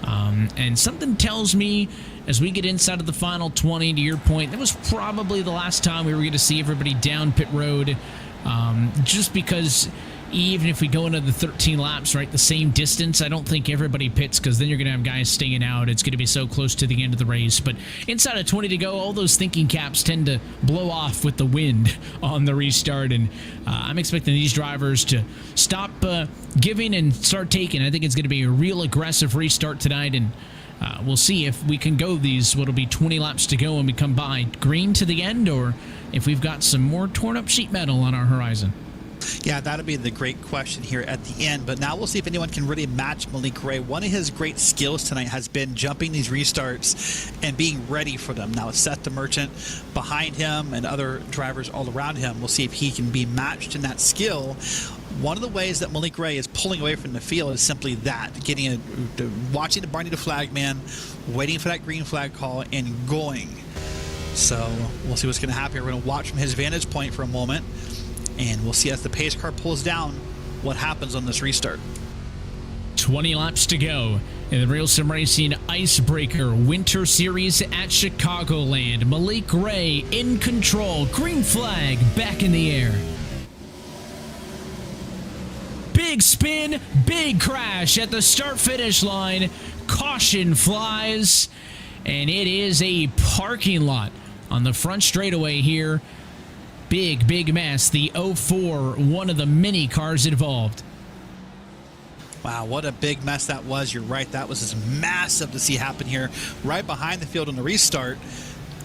And something tells me as we get inside of the final 20, to your point, that was probably the last time we were going to see everybody down pit road. Just because even if we go into the 13 laps, right, the same distance, I don't think everybody pits because then you're going to have guys staying out. It's going to be so close to the end of the race. But inside of 20 to go, all those thinking caps tend to blow off with the wind on the restart. And I'm expecting these drivers to stop giving and start taking. I think it's going to be a real aggressive restart tonight. And we'll see if we can go these, what'll be 20 laps to go when we come by green to the end, or if we've got some more torn up sheet metal on our horizon. Yeah, that'll be the great question here at the end. But now we'll see if anyone can really match Malik Ray. One of his great skills tonight has been jumping these restarts and being ready for them. Now it's Seth the Merchant behind him and other drivers all around him. We'll see if he can be matched in that skill. One of the ways that Malik Ray is pulling away from the field is simply that, watching the Barney the flag man, waiting for that green flag call, and going. So we'll see what's going to happen here. We're going to watch from his vantage point for a moment. And we'll see as the pace car pulls down what happens on this restart. 20 laps to go in the RealSimRacing IceBreaker Winter Series at Chicagoland. Malik Ray in control. Green flag back in the air. Big spin, big crash at the start-finish line. Caution flies. And it is a parking lot on the front straightaway here. Big mess. The 04, one of the many cars involved. Wow, what a big mess that was. You're right. That was just massive to see happen here right behind the field on the restart.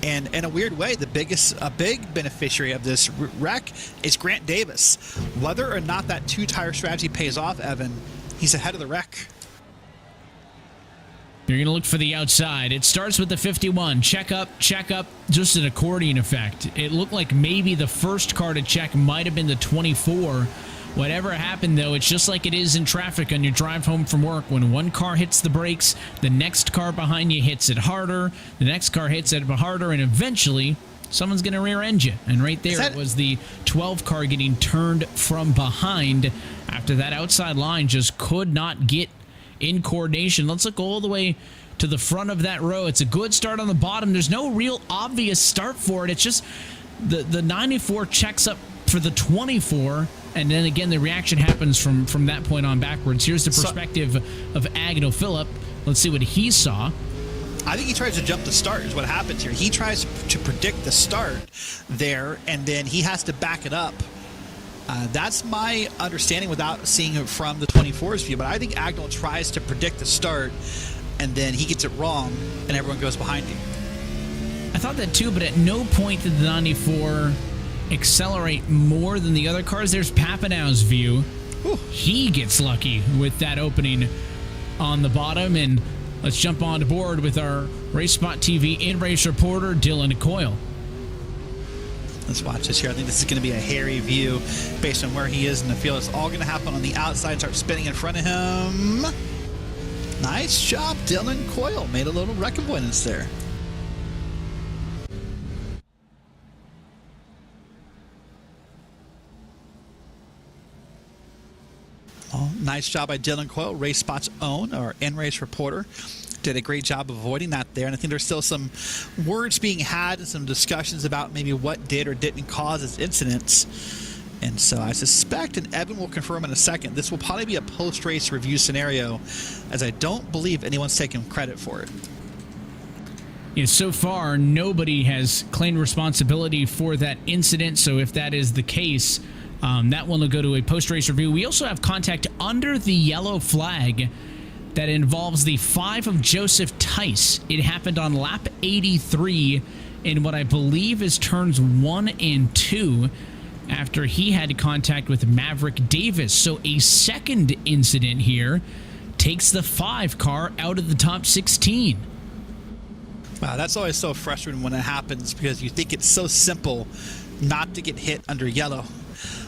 And in a weird way, a big beneficiary of this wreck is Grant Davis. Whether or not that 2-tire strategy pays off, Evan, he's ahead of the wreck. You're going to look for the outside. It starts with the 51. Check up, just an accordion effect. It looked like maybe the first car to check might have been the 24. Whatever happened, though, it's just like it is in traffic on your drive home from work. When one car hits the brakes, the next car behind you hits it harder, the next car hits it harder, and eventually someone's going to rear-end you. And right there, it was the 12 car getting turned from behind after that outside line just could not get in coordination. Let's look all the way to the front of that row. It's a good start on the bottom. There's no real obvious start for it. It's just the 94 checks up for the 24, and then again the reaction happens from that point on backwards. Here's the perspective of Agnell Phillip. Let's see what he saw. I think he tries to jump the start is what happens here. He tries to predict the start there, and then he has to back it up That's my understanding without seeing it from the 24's view. But I think Agnell tries to predict the start, and then he gets it wrong, and everyone goes behind him. I thought that too, but at no point did the 94 accelerate more than the other cars. There's Papanow's view. Whew. He gets lucky with that opening on the bottom, and let's jump on board with our RaceSpotTV in-race reporter, Dylan Coyle. Let's watch this here. I think this is going to be a hairy view based on where he is in the field. It's all going to happen on the outside, start spinning in front of him. Nice job, Dylan Coyle. Made a little recompense there. Well, nice job by Dylan Coyle, RaceSpot's own, or in-race reporter. Did a great job of avoiding that there. And I think there's still some words being had and some discussions about maybe what did or didn't cause this incident. And so I suspect, and Evan will confirm in a second, this will probably be a post-race review scenario, as I don't believe anyone's taken credit for it. Yeah, so far, nobody has claimed responsibility for that incident. So if that is the case, that one will go to a post-race review. We also have contact under the yellow flag that involves the 5 of Joseph Tice. It happened on lap 83 in what I believe is turns 1 and 2 after he had contact with Maverick Davis. So a second incident here takes the 5 car out of the top 16. Wow, that's always so frustrating when it happens because you think it's so simple not to get hit under yellow.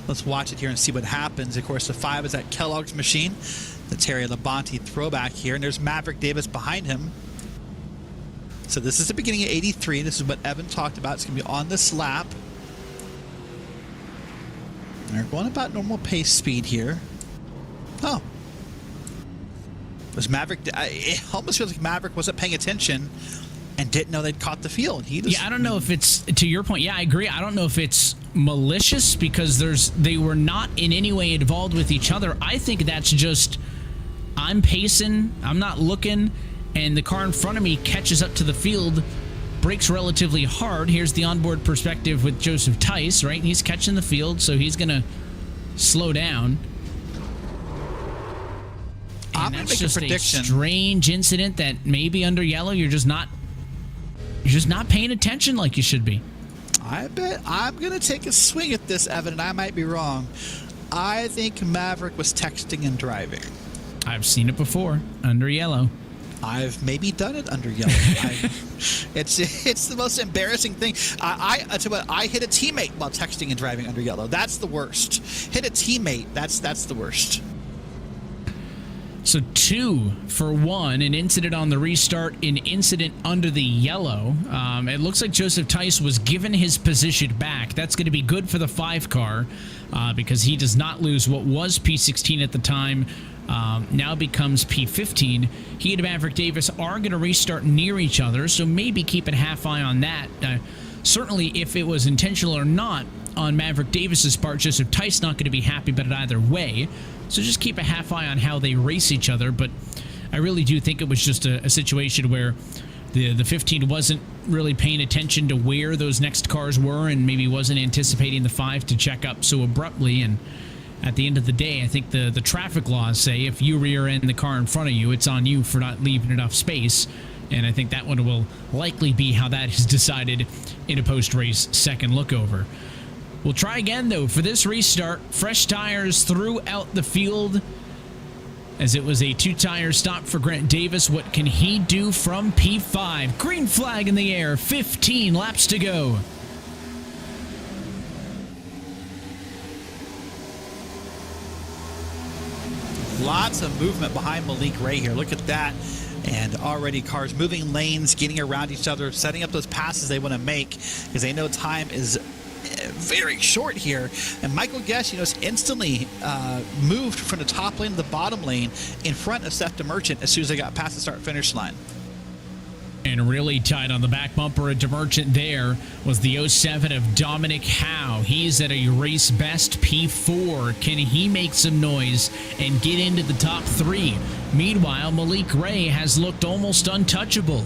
Let's watch it here and see what happens. Of course, the 5 is at Kellogg's machine. The Terry Labonte throwback here, and there's Maverick Davis behind him. So this is the beginning of 83, and this is what Evan talked about. It's going to be on this lap. They're going about normal pace speed here. Oh. Was Maverick... It almost feels like Maverick wasn't paying attention and didn't know they'd caught the field. I don't know if it's, to your point, yeah, I agree. I don't know if it's malicious because they were not in any way involved with each other. I think that's just, I'm pacing, I'm not looking, and the car in front of me catches up to the field, brakes relatively hard. Here's the onboard perspective with Joseph Tice, right? He's catching the field, so he's going to slow down. I'm And going to that's make a just prediction. a strange incident that maybe under yellow you're just not paying attention like you should be. I bet I'm going to take a swing at this, Evan, and I might be wrong. I think Maverick was texting and driving. I've seen it before, under yellow. I've maybe done it under yellow. It's the most embarrassing thing. I hit a teammate while texting and driving under yellow. That's the worst. Hit a teammate. That's the worst. So 2 for 1, an incident on the restart, an incident under the yellow. It looks like Joseph Tice was given his position back. That's going to be good for the 5 car because he does not lose what was P16 at the time. Now becomes P15. He and Maverick Davis are going to restart near each other, so maybe keep a half eye on that. Certainly, if it was intentional or not on Maverick Davis's part, Joseph Tice not going to be happy about it either way. So just keep a half eye on how they race each other. But I really do think it was just a situation where the 15 wasn't really paying attention to where those next cars were and maybe wasn't anticipating the 5 to check up so abruptly. And at the end of the day, I think the traffic laws say if you rear end the car in front of you, it's on you for not leaving enough space. And I think that one will likely be how that is decided in a post-race second look over. We'll try again, though, for this restart. Fresh tires throughout the field as it was a 2-tire stop for Grant Davis. What can he do from P5? Green flag in the air, 15 laps to go. Lots of movement behind Malik Ray here. Look at that. And already cars moving lanes, getting around each other, setting up those passes they want to make because they know time is very short here. And Michael Guest, is instantly moved from the top lane to the bottom lane in front of Seth DeMerchant as soon as they got past the start-finish line. And really tight on the back bumper of DeMerchant there was the 07 of Dominic Howe. He's at a race best P4. Can he make some noise and get into the top 3? Meanwhile, Malik Ray has looked almost untouchable.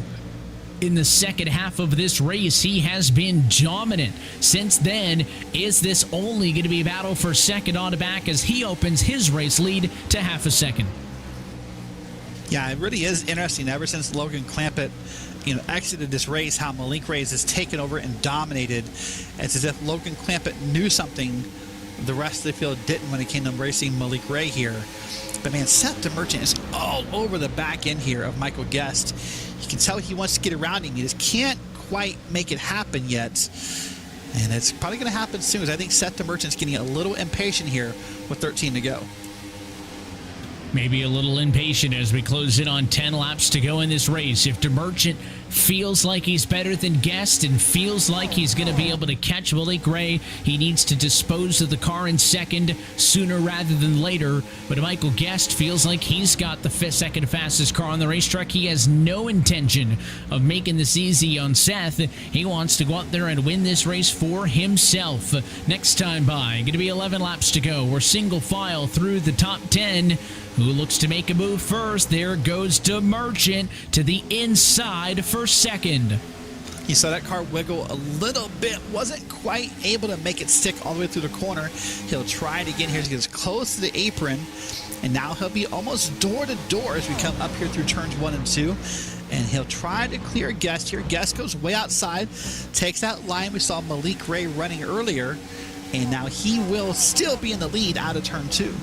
in the second half of this race. He has been dominant. Since then, is this only going to be a battle for second on the back as he opens his race lead to half a second? Yeah, it really is interesting. Ever since Logan Clampett, exited this race, how Malik Ray has taken over and dominated. It's as if Logan Clampett knew something the rest of the field didn't when it came to racing Malik Ray here. But man, Seth DeMerchant is all over the back end here of Michael Guest. You can tell he wants to get around him. He just can't quite make it happen yet. And it's probably going to happen soon, because I think Seth DeMerchant's getting a little impatient here with 13 to go. Maybe a little impatient as we close in on 10 laps to go in this race. If DeMerchant feels like he's better than Guest and feels like he's going to be able to catch Malik Ray, he needs to dispose of the car in second sooner rather than later. But Michael Guest feels like he's got the second fastest car on the racetrack. He has no intention of making this easy on Seth. He wants to go out there and win this race for himself. Next time by, going to be 11 laps to go. We're single file through the top 10. Who looks to make a move first? There goes DeMerchant to the inside for second. You saw that car wiggle a little bit. Wasn't quite able to make it stick all the way through the corner. He'll try it again here to get as close to the apron. And now he'll be almost door to door as we come up here through turns 1 and 2. And he'll try to clear Guest here. Guest goes way outside. Takes that line we saw Malik Ray running earlier. And now he will still be in the lead out of turn 2.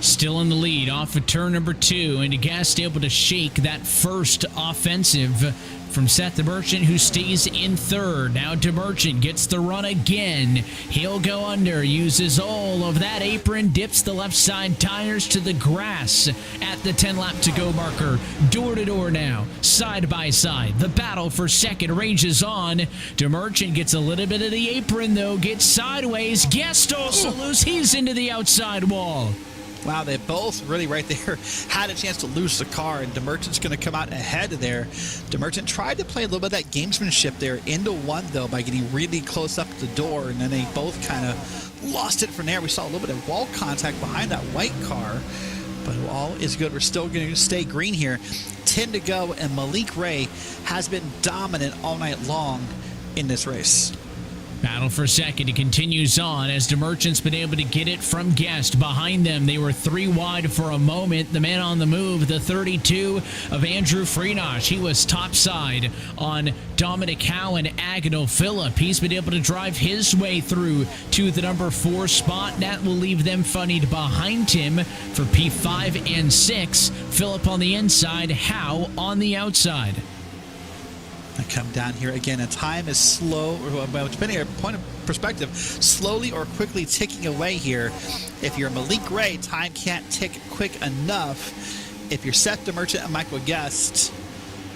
Still in the lead off of turn number 2, and Guest able to shake that first offensive from Seth DeMerchant, who stays in third. Now DeMerchant gets the run again. He'll go under, uses all of that apron, dips the left side tires to the grass at the 10 lap to go marker. Door to door now, side by side. The battle for second rages on. DeMerchant gets a little bit of the apron though, gets sideways. Guest also loose. He's into the outside wall. Wow, they both really right there had a chance to lose the car, and DeMerchant's going to come out ahead of there. DeMerchant tried to play a little bit of that gamesmanship there into one, though, by getting really close up to the door, and then they both kind of lost it from there. We saw a little bit of wall contact behind that white car, but all is good. We're still going to stay green here. 10 to go, and Malik Ray has been dominant all night long in this race. Battle for second. It continues on as DeMerchant's been able to get it from Guest. Behind them, they were 3 wide for a moment. The man on the move, the 32 of Andrew Freenosh. He was topside on Dominic Howe and Agnell Phillip. He's been able to drive his way through to the number 4 spot. That will leave them funnied behind him for P5 and 6. Phillip on the inside, Howe on the outside. I come down here again, and time is slow, well, depending on your point of perspective, slowly or quickly ticking away here. If you're Malik Ray, time can't tick quick enough. If you're Seth DeMerchant and Michael Guest,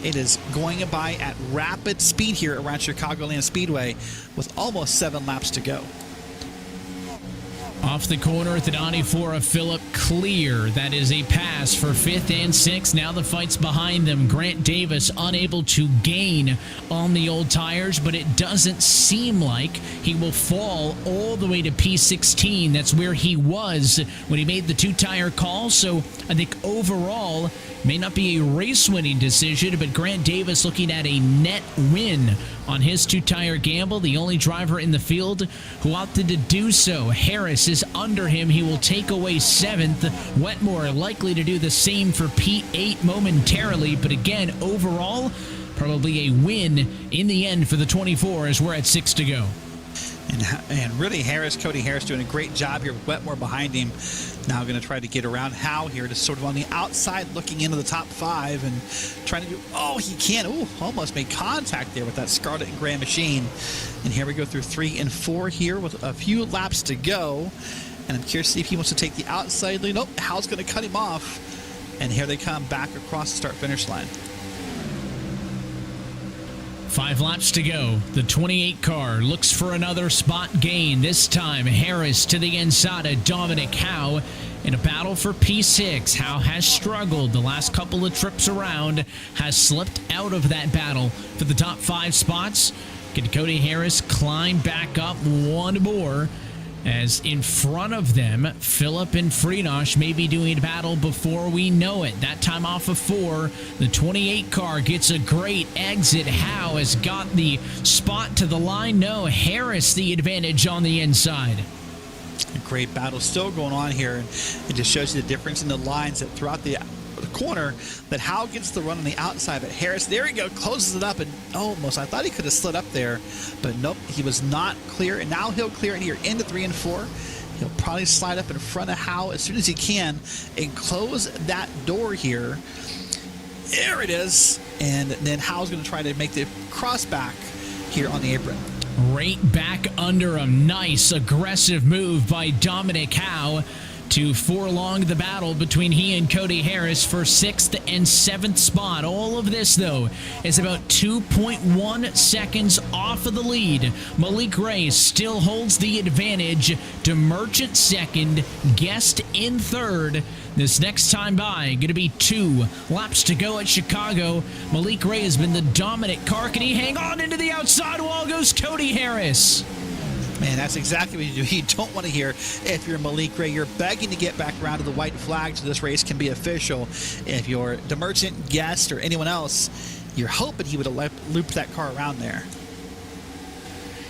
it is going by at rapid speed here around Chicagoland Speedway with almost 7 laps to go. Off the corner at the 94 of Phillip, clear. That is a pass for 5th and 6th. Now the fight's behind them. Grant Davis unable to gain on the old tires, but it doesn't seem like he will fall all the way to P16. That's where he was when he made the 2-tire call. So I think overall, may not be a race-winning decision, but Grant Davis looking at a net win on his 2-tire gamble. The only driver in the field who opted to do so. Harris is under him. He will take away 7th. Wetmore likely to do the same for P8 momentarily, but again, overall, probably a win in the end for the 24 as we're at 6 to go. And really, Cody Harris doing a great job here with Wetmore behind him. Now going to try to get around Howe here to sort of on the outside looking into the top 5 and trying to do, he can. Almost made contact there with that Scarlet and Gray machine. And here we go through 3 and 4 here with a few laps to go. And I'm curious to see if he wants to take the outside lead. Nope, Howe's going to cut him off. And here they come back across the start-finish line. 5 laps to go. The 28 car looks for another spot gain. This time, Harris to the inside of Dominic Howe in a battle for P6. Howe has struggled the last couple of trips around, has slipped out of that battle for the top 5 spots. Can Cody Harris climb back up one more? As in front of them, Phillip and Friedosh may be doing battle before we know it. That time off of 4, the 28 car gets a great exit. Howe has got the spot to the line. No, Harris the advantage on the inside. A great battle still going on here. It just shows you the difference in the lines that throughout the corner, that Howe gets the run on the outside, but Harris, there he go, closes it up, and almost, I thought he could have slid up there, but nope, he was not clear, and now he'll clear it here into 3 and 4. He'll probably slide up in front of Howe as soon as he can and close that door here. There it is, and then Howe's going to try to make the cross back here on the apron. Right back under him. Nice aggressive move by Dominic Howe to forlong the battle between he and Cody Harris for 6th and 7th spot. All of this, though, is about 2.1 seconds off of the lead. Malik Ray still holds the advantage. DeMerchant 2nd, Guest in 3rd. This next time by, going to be 2 laps to go at Chicago. Malik Ray has been the dominant car. Can he hang on into the outside wall? Goes Cody Harris. Man, that's exactly what you do. You don't want to hear if you're Malik Ray. You're begging to get back around to the white flag so this race can be official. If you're DeMerchant, Guest, or anyone else, you're hoping he would have looped that car around there.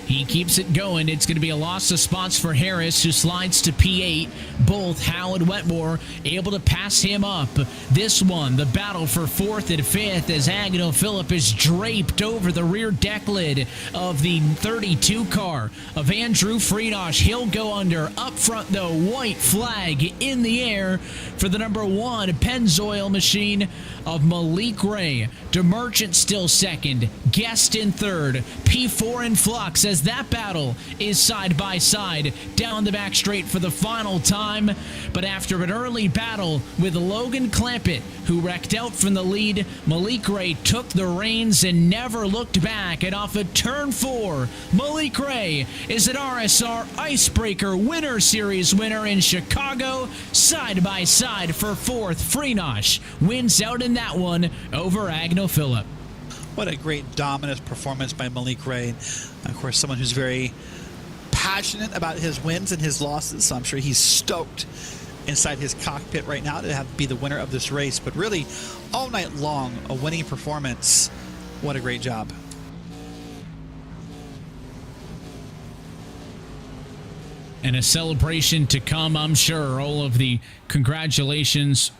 He keeps it going. It's going to be a loss of spots for Harris, who slides to P8. Both Howe and Wetmore able to pass him up. This one, the battle for 4th and 5th, as Agnew Phillip is draped over the rear deck lid of the 32 car of Andrew Friedosh. He'll go under. Up front, though, white flag in the air for the number 1 Pennzoil machine of Malik Ray. DeMerchant still 2nd. Guest in 3rd. P4 in flux as that battle is side by side down the back straight for the final time. But after an early battle with Logan Clampett, who wrecked out from the lead, Malik Ray took the reins and never looked back. And off of turn 4, Malik Ray is an RSR IceBreaker Winter Series winner in Chicago. Side by side for 4th, Friedosh wins out in that one over Agnew Phillip. What a great dominant performance by Malik Ray. Of course, someone who's very passionate about his wins and his losses, so I'm sure he's stoked inside his cockpit right now to be the winner of this race. But really, all night long, a winning performance. What a great job. And a celebration to come, I'm sure. All of the congratulations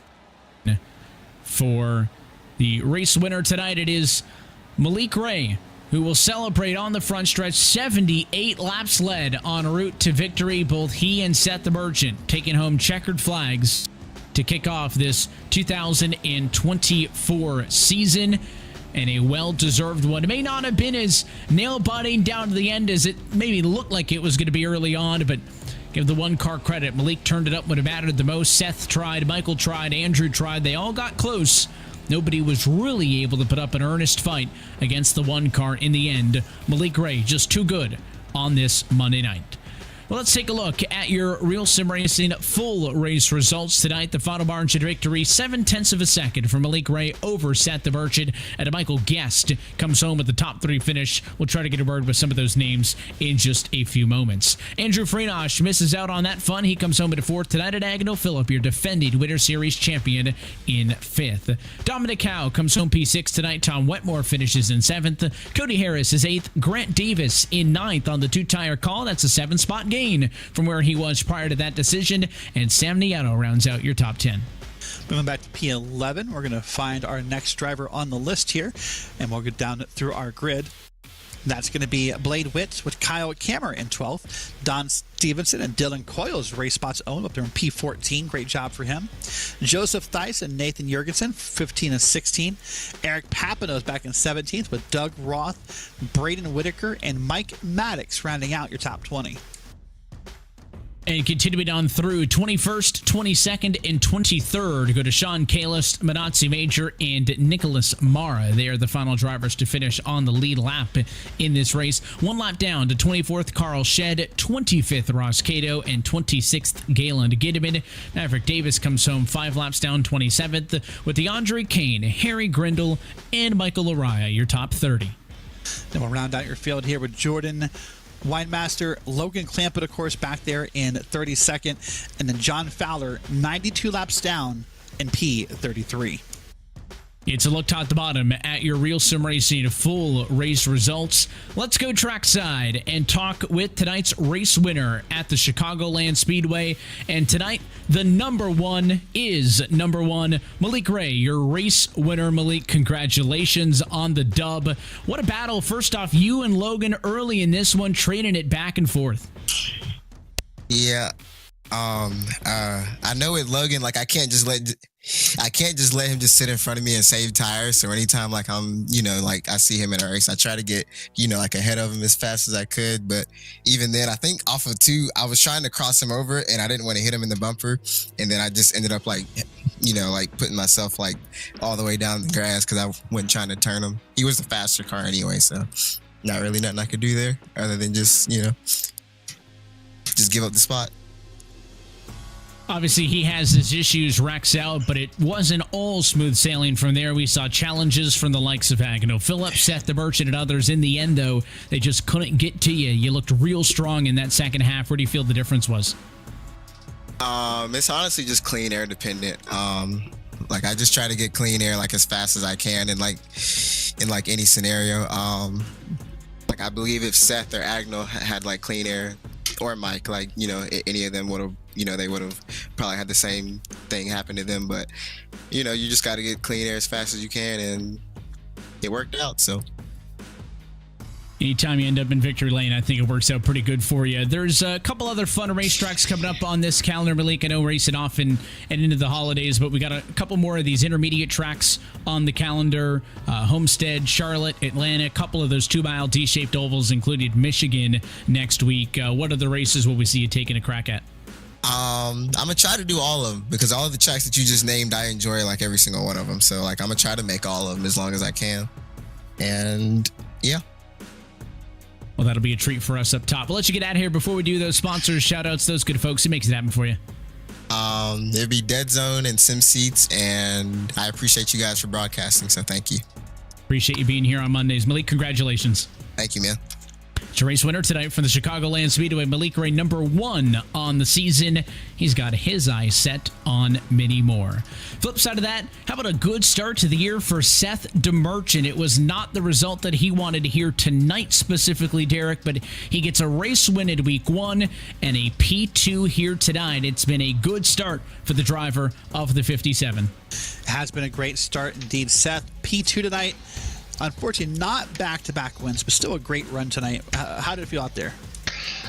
for the race winner tonight. It is Malik Ray, who will celebrate on the front stretch. 78 laps led en route to victory. Both he and Seth the Merchant taking home checkered flags to kick off this 2024 season. And a well-deserved one. It may not have been as nail-biting down to the end as it maybe looked like it was going to be early on, but give the one car credit. Malik turned it up when it mattered the most. Seth tried, Michael tried, Andrew tried. They all got close. Nobody was really able to put up an earnest fight against the one car in the end. Malik Ray just too good on this Monday night. Well, let's take a look at your RealSimRacing full race results tonight. The final margin of victory, 0.7 of a second for Malik Ray over Seth the Merchant. And a Michael Guest comes home with the top 3 finish. We'll try to get a word with some of those names in just a few moments. Andrew Friedosh misses out on that fun. He comes home at 4th tonight at Agnew Phillip, your defending Winter Series champion, in 5th. Dominic Howe comes home P6 tonight. Tom Wetmore finishes in 7th. Cody Harris is 8th. Grant Davis in 9th on the 2-tire call. That's a 7-spot gain from where he was prior to that decision, and Sam Nieto rounds out your top 10. Moving back to P11, we're going to find our next driver on the list here, and we'll get down through our grid. That's going to be Blade Witt with Kyle Kammer in 12th. Don Stevenson and Dylan Coyle's Race Spot's own up there in P14. Great job for him. Joseph Theis and Nathan Jurgensen, 15 and 16. Eric Papineau's back in 17th with Doug Roth, Braden Whitaker, and Mike Maddox rounding out your top 20. And continuing on through 21st, 22nd, and 23rd, go to Sean Kalis, Manatsi Major, and Nicholas Mara. They are the final drivers to finish on the lead lap in this race. 1 lap down to 24th, Carl Shedd, 25th, Ross Cato, and 26th, Galen Giddeman. Maverick Davis comes home 5 laps down, 27th, with DeAndre Kane, Harry Grindle, and Michael Araya, your top 30. Then we'll round out your field here with Jordan Winemaster, Logan Clampett, of course, back there in 32nd. And then John Fowler, 92 laps down in P33. It's a look top to bottom at your RealSimRacing full race results. Let's go trackside and talk with tonight's race winner at the Chicagoland Speedway. And tonight, the number one is number one, Malik Ray, your race winner. Malik, congratulations on the dub. What a battle. First off, you and Logan early in this one, trading it back and forth. Yeah. I know with Logan, like I can't just let him just sit in front of me and save tires. So anytime like I'm, like I see him in a race, I try to get, like ahead of him as fast as I could. But even then, I think off of 2, I was trying to cross him over and I didn't want to hit him in the bumper. And then I just ended up like putting myself like all the way down the grass because I wasn't trying to turn him. He was the faster car anyway, so not really nothing I could do there other than just give up the spot. Obviously, he has his issues, wrecks out, but it wasn't all smooth sailing from there. We saw challenges from the likes of Hagano, Phillips, Seth the Merchant, and others. In the end, though, they just couldn't get to you. You looked real strong in that second half. Where do you feel the difference was? It's honestly just clean air dependent. Like I just try to get clean air like as fast as I can, and like in like any scenario. Like I believe if Seth or Agno had like clean air, or Mike, like any of them would have, they would have probably had the same thing happen to them. But you just got to get clean air as fast as you can, and it worked out. So anytime you end up in victory lane, I think it works out pretty good for you. There's a couple other fun racetracks coming up on this calendar, Malik. I know racing off and into the holidays, but we got a couple more of these intermediate tracks on the calendar. Homestead, Charlotte, Atlanta, a couple of those 2-mile D-shaped ovals, including Michigan next week. What other races will we see you taking a crack at? I'm gonna try to do all of them because all of the tracks that you just named, I enjoy like every single one of them. So like I'm gonna try to make all of them as long as I can. And yeah. Well, that'll be a treat for us up top. We'll let you get out of here. Before we do those sponsors, shout-outs, those good folks. Who makes it happen for you? It'd be Dead Zone and Sim Seats, and I appreciate you guys for broadcasting, so thank you. Appreciate you being here on Mondays. Malik, congratulations. Thank you, man. It's a race winner tonight from the Chicagoland Speedway, Malik Ray, number one on the season. He's got his eyes set on many more. Flip side of that, how about a good start to the year for Seth DeMerchant? It was not the result that he wanted to hear tonight specifically, Derek, but he gets a race win at week 1 and a P2 here tonight. It's been a good start for the driver of the 57. Has been a great start indeed. Seth, P2 tonight. Unfortunately, not back-to-back wins, but still a great run tonight. How did it feel out there?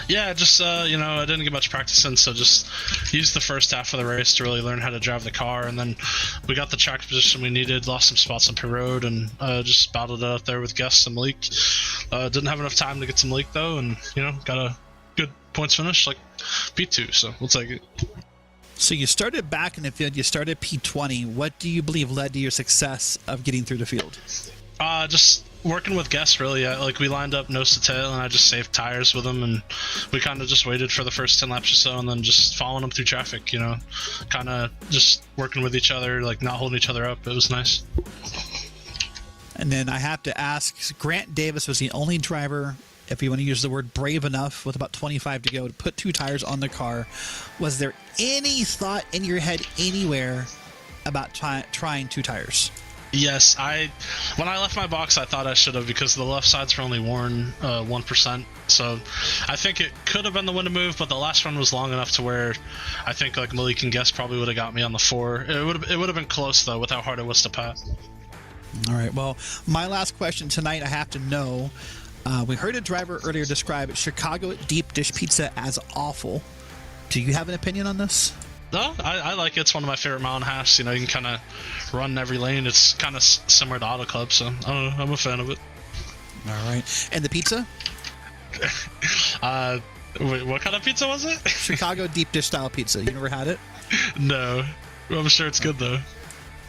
Yeah, just, I didn't get much practice in, so just used the first half of the race to really learn how to drive the car, and then we got the track position we needed, lost some spots on pit road, and just battled it out there with Gus and Malik. Didn't have enough time to get to Malik, though, and, got a good points finish, like P2, so we'll take it. So you started back in the field, you started P20. What do you believe led to your success of getting through the field? Just working with Guess, really. We lined up nose to tail, and I just saved tires with him, and we kind of just waited for the first 10 laps or so, and then just following them through traffic, kind of just working with each other, like not holding each other up. It was nice. And then I have to ask, Grant Davis was the only driver, if you want to use the word brave enough, with about 25 to go, to put 2 tires on the car. Was there any thought in your head anywhere about trying 2 tires? Yes, when I left my box, I thought I should have, because the left sides were only worn 1%. So I think it could have been the window move, but the last run was long enough to where I think like Malik and Guess probably would have got me on the 4. It would have been close though, with how hard it was to pat. All right. Well, my last question tonight, I have to know. We heard a driver earlier describe Chicago deep dish pizza as awful. Do you have an opinion on this? No, I like it. It's one of my favorite mile and a halves. You can kind of run every lane. It's kind of similar to Auto Club, so I don't know. I'm a fan of it. All right. And the pizza? Wait, what kind of pizza was it? Chicago deep dish style pizza. You never had it? No. I'm sure it's good, though. All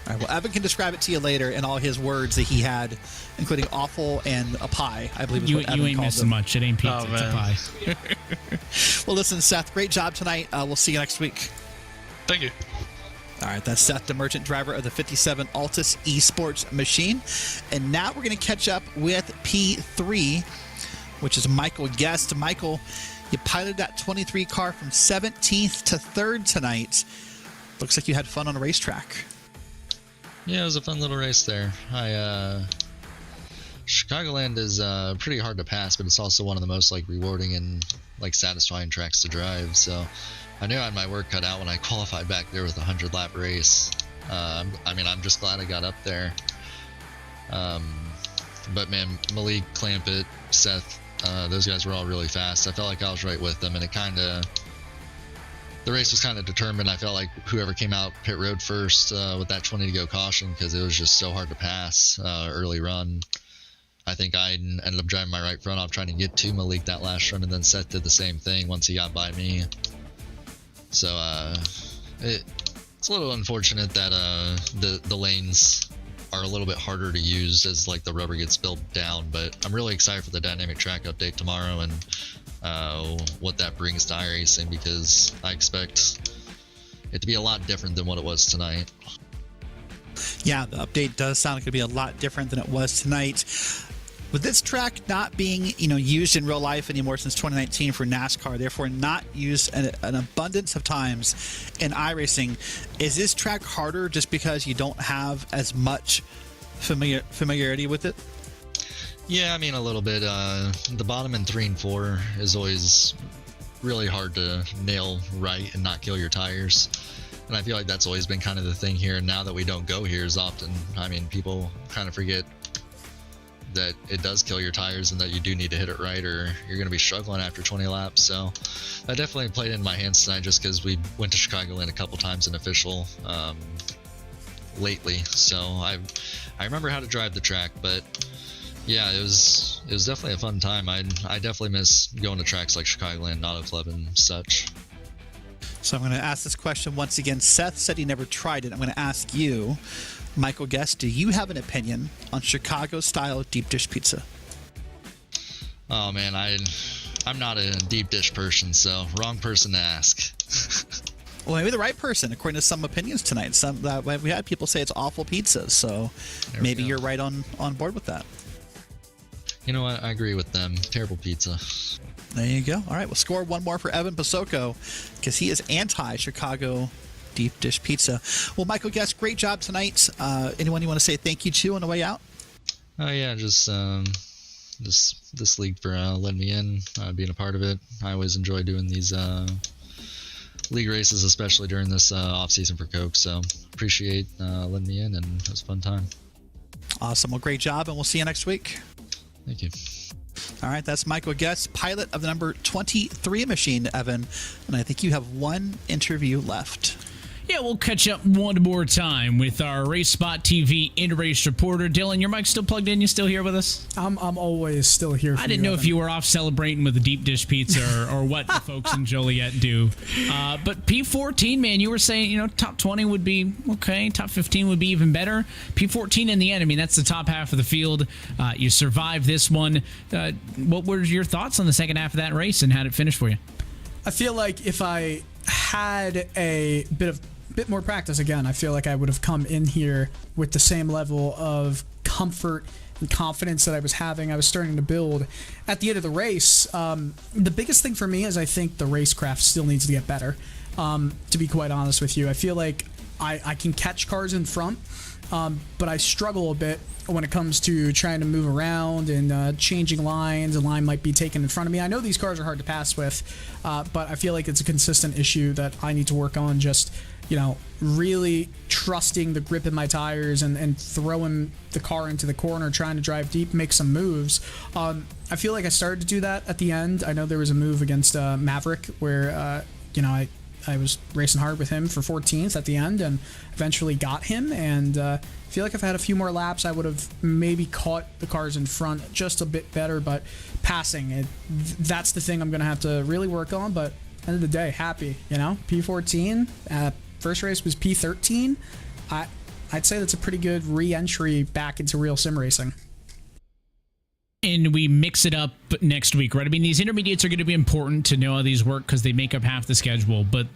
right, well, Evan can describe it to you later in all his words that he had, including awful and a pie, I believe is what Evan You ain't called missing them. much. It ain't pizza, it's a pie. Well, listen, Seth, great job tonight. We'll see you next week. Thank you. All right, that's Seth DeMerchant, driver of the 57 Altus Esports machine. And now we're going to catch up with P3. which is Michael Guest. Michael, you piloted that 23 car from 17th to 3rd tonight. Looks like you had fun on a racetrack. Yeah, it was a fun little race there. Chicagoland is pretty hard to pass, but it's also one of the most like rewarding and like satisfying tracks to drive. So I knew I had my work cut out when I qualified back there with a 100-lap race. I mean, I'm just glad I got up there. But man, Malik, Clampett, Seth, those guys were all really fast. I felt like I was right with them, and the race was kind of determined. I felt like whoever came out pit road first with that 20 to go caution, because it was just so hard to pass early run. I think I ended up driving my right front off trying to get to Malik that last run, and then Seth did the same thing once he got by me. So it's a little unfortunate that the lanes are a little bit harder to use as like the rubber gets built down, but I'm really excited for the dynamic track update tomorrow and what that brings to iRacing, because I expect it to be a lot different than what it was tonight. Yeah, the update does sound like it'll be a lot different than it was tonight. With this track not being, used in real life anymore since 2019 for NASCAR, therefore not used an abundance of times in iRacing, is this track harder just because you don't have as much familiarity with it? Yeah, I mean, a little bit. The bottom in 3 and 4 is always really hard to nail right and not kill your tires. And I feel like that's always been kind of the thing here. And now that we don't go here as often, I mean, people kind of forget that it does kill your tires and that you do need to hit it right, or you're going to be struggling after 20 laps. So that definitely played in my hands tonight, just because we went to Chicagoland a couple times in official lately. So I remember how to drive the track, but yeah, it was definitely a fun time. I definitely miss going to tracks like Chicagoland, Auto Club, and such. So I'm going to ask this question once again. Seth said he never tried it. I'm going to ask you, Michael Guest, do you have an opinion on Chicago-style deep dish pizza? Oh man, I'm not a deep dish person, so wrong person to ask. Well, maybe the right person, according to some opinions tonight. We had people say it's awful pizza, so maybe you're right on board with that. You know what? I agree with them. Terrible pizza. There you go. All right, we'll score one more for Evan Pasoko, because he is anti-Chicago deep dish pizza. Well, Michael Guest, great job tonight. Anyone you want to say thank you to on the way out? Oh yeah, just this league for letting me in, being a part of it. I always enjoy doing these league races, especially during this off season for Coke. So appreciate letting me in, and it was a fun time. Awesome. Well, great job, and we'll see you next week. Thank you. All right, that's Michael Guest, pilot of the number 23 machine, Evan. And I think you have one interview left. Yeah, we'll catch up one more time with our RaceSpotTV in-race reporter. Dylan, your mic's still plugged in? You still here with us? I'm always still here for I didn't know if you were off celebrating with a deep dish pizza or what the folks in Joliet do. But P14, man, you were saying, top 20 would be okay. Top 15 would be even better. P14 in the end, I mean, that's the top half of the field. You survived this one. What were your thoughts on the second half of that race, and how did it finish for you? I feel like if I had a bit more practice again, I feel like I would have come in here with the same level of comfort and confidence that I was having. I was starting to build at the end of the race. The biggest thing for me is I think the racecraft still needs to get better. To be quite honest with you, I feel like I can catch cars in front, but I struggle a bit when it comes to trying to move around and changing lines. A line might be taken in front of me. I know these cars are hard to pass with, but I feel like it's a consistent issue that I need to work on. Just really trusting the grip in my tires and throwing the car into the corner, trying to drive deep, make some moves. I feel like I started to do that at the end. I know there was a move against Maverick where, I was racing hard with him for 14th at the end and eventually got him. And I feel like if I had a few more laps, I would have maybe caught the cars in front just a bit better. But passing, that's the thing I'm going to have to really work on. But end of the day, happy, P14. First race was P13. I'd say that's a pretty good re-entry back into RealSimRacing. And we mix it up next week, right? I mean, these intermediates are going to be important to know how these work because they make up half the schedule. But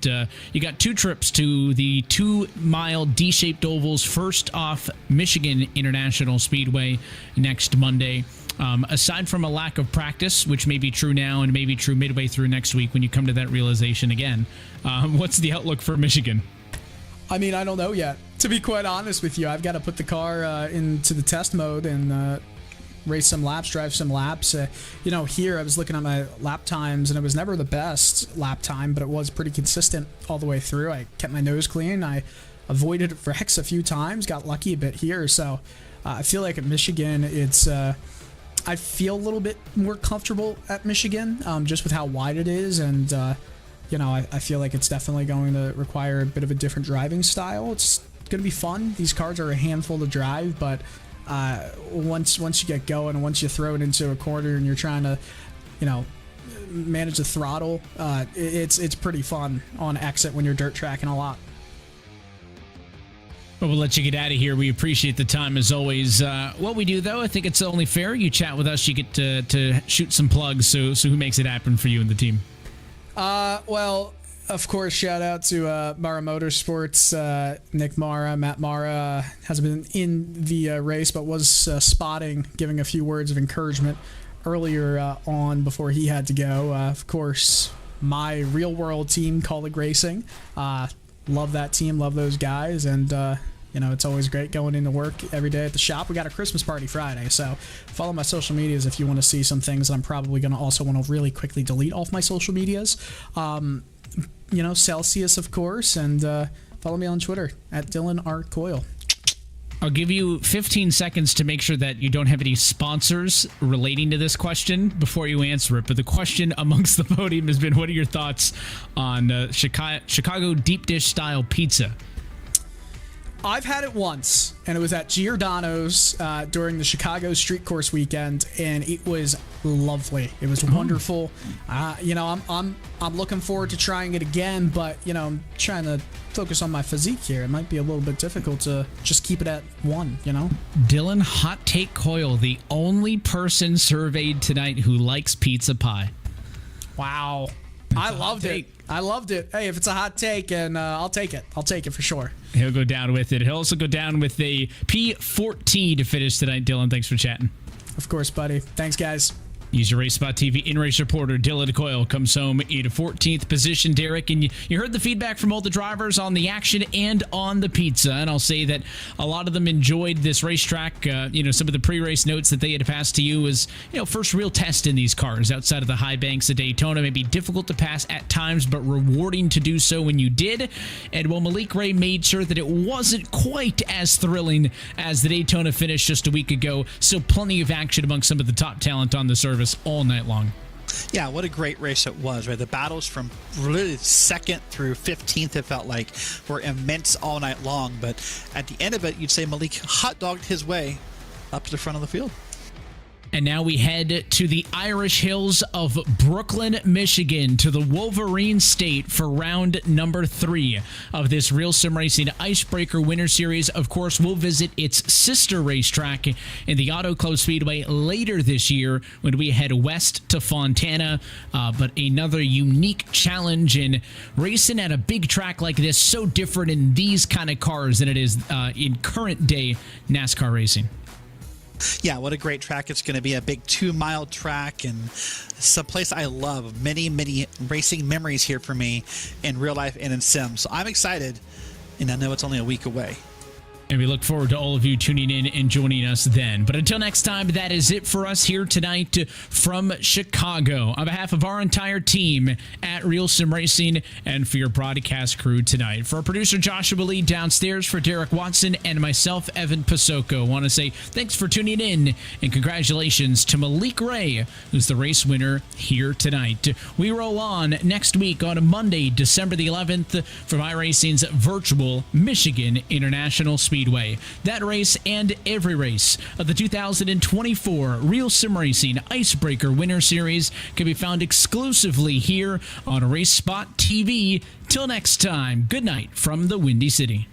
you got 2 trips to the 2-mile D-shaped ovals. First off, Michigan International Speedway next Monday. Aside from a lack of practice, which may be true now and may be true midway through next week when you come to that realization again, what's the outlook for Michigan? I mean, I don't know yet. To be quite honest with you, I've got to put the car into the test mode and race some laps, drive some laps. Here I was looking at my lap times, and it was never the best lap time, but it was pretty consistent all the way through. I kept my nose clean. I avoided wrecks a few times, got lucky a bit here. So I feel like at Michigan, it's I feel a little bit more comfortable at Michigan, just with how wide it is, and I feel like it's definitely going to require a bit of a different driving style. It's going to be fun. These cars are a handful to drive, but once you get going and once you throw it into a corner and you're trying to, manage the throttle, it's pretty fun on exit when you're dirt tracking a lot. Well, we'll let you get out of here. We appreciate the time as always. What we do, though, I think it's only fair. You chat with us, you get to shoot some plugs. So who makes it happen for you and the team? Well, of course, shout out to Mara Motorsports. Nick Mara, Matt Mara hasn't been in the race, but was spotting, giving a few words of encouragement earlier on before he had to go. Of course, my real world team, iRacing. Love that team, love those guys, and it's always great going into work every day at the shop. We got a Christmas party Friday, so follow my social medias if you want to see some things that I'm probably going to also want to really quickly delete off my social medias. Celsius, of course, and follow me on Twitter at Dylan R. Coyle. I'll give you 15 seconds to make sure that you don't have any sponsors relating to this question before you answer it. But the question amongst the podium has been, what are your thoughts on Chicago deep dish style pizza? I've had it once, and it was at Giordano's during the Chicago Street Course weekend, and it was lovely. It was wonderful. I'm looking forward to trying it again, but I'm trying to focus on my physique here. It might be a little bit difficult to just keep it at one. Dylan Hot Take Coyle, the only person surveyed tonight who likes pizza pie. Wow. I loved it. I loved it. Hey, if it's a hot take, and I'll take it. I'll take it for sure. He'll go down with it. He'll also go down with a P14 to finish tonight. Dylan, thanks for chatting. Of course, buddy. Thanks, guys. Use your RaceSpotTV in-race reporter Dylan Coyle comes home in 14th position, Derek. And you heard the feedback from all the drivers on the action and on the pizza. And I'll say that a lot of them enjoyed this racetrack. Some of the pre-race notes that they had passed to you was, first real test in these cars outside of the high banks of Daytona. Maybe difficult to pass at times, but rewarding to do so when you did. And while Malik Ray made sure that it wasn't quite as thrilling as the Daytona finish just a week ago, still plenty of action among some of the top talent on the service all night long. Yeah, what a great race it was, right? The battles from really 2nd through 15th, it felt like, were immense all night long. But at the end of it, you'd say Malik hot-dogged his way up to the front of the field. And now we head to the Irish Hills of Brooklyn, Michigan, to the Wolverine State for round number 3 of this RealSimRacing IceBreaker Winter Series. Of course, we'll visit its sister racetrack in the Auto Club Speedway later this year when we head west to Fontana. But another unique challenge in racing at a big track like this, so different in these kind of cars than it is in current day NASCAR racing. Yeah, what a great track it's going to be. A big 2-mile track, and it's a place I love. Many, many racing memories here for me in real life and in sim. So I'm excited, and I know it's only a week away. And we look forward to all of you tuning in and joining us then. But until next time, that is it for us here tonight from Chicago. On behalf of our entire team at RealSimRacing and for your broadcast crew tonight. For our producer Joshua Lee downstairs, for Derek Watson and myself, Evan Pasoko, I want to say thanks for tuning in and congratulations to Malik Ray, who's the race winner here tonight. We roll on next week on Monday, December the 11th from iRacing's virtual Michigan International Speedway. That race and every race of the 2024 RealSimRacing IceBreaker Winter Series can be found exclusively here on RaceSpotTV. Till next time, good night from the Windy City.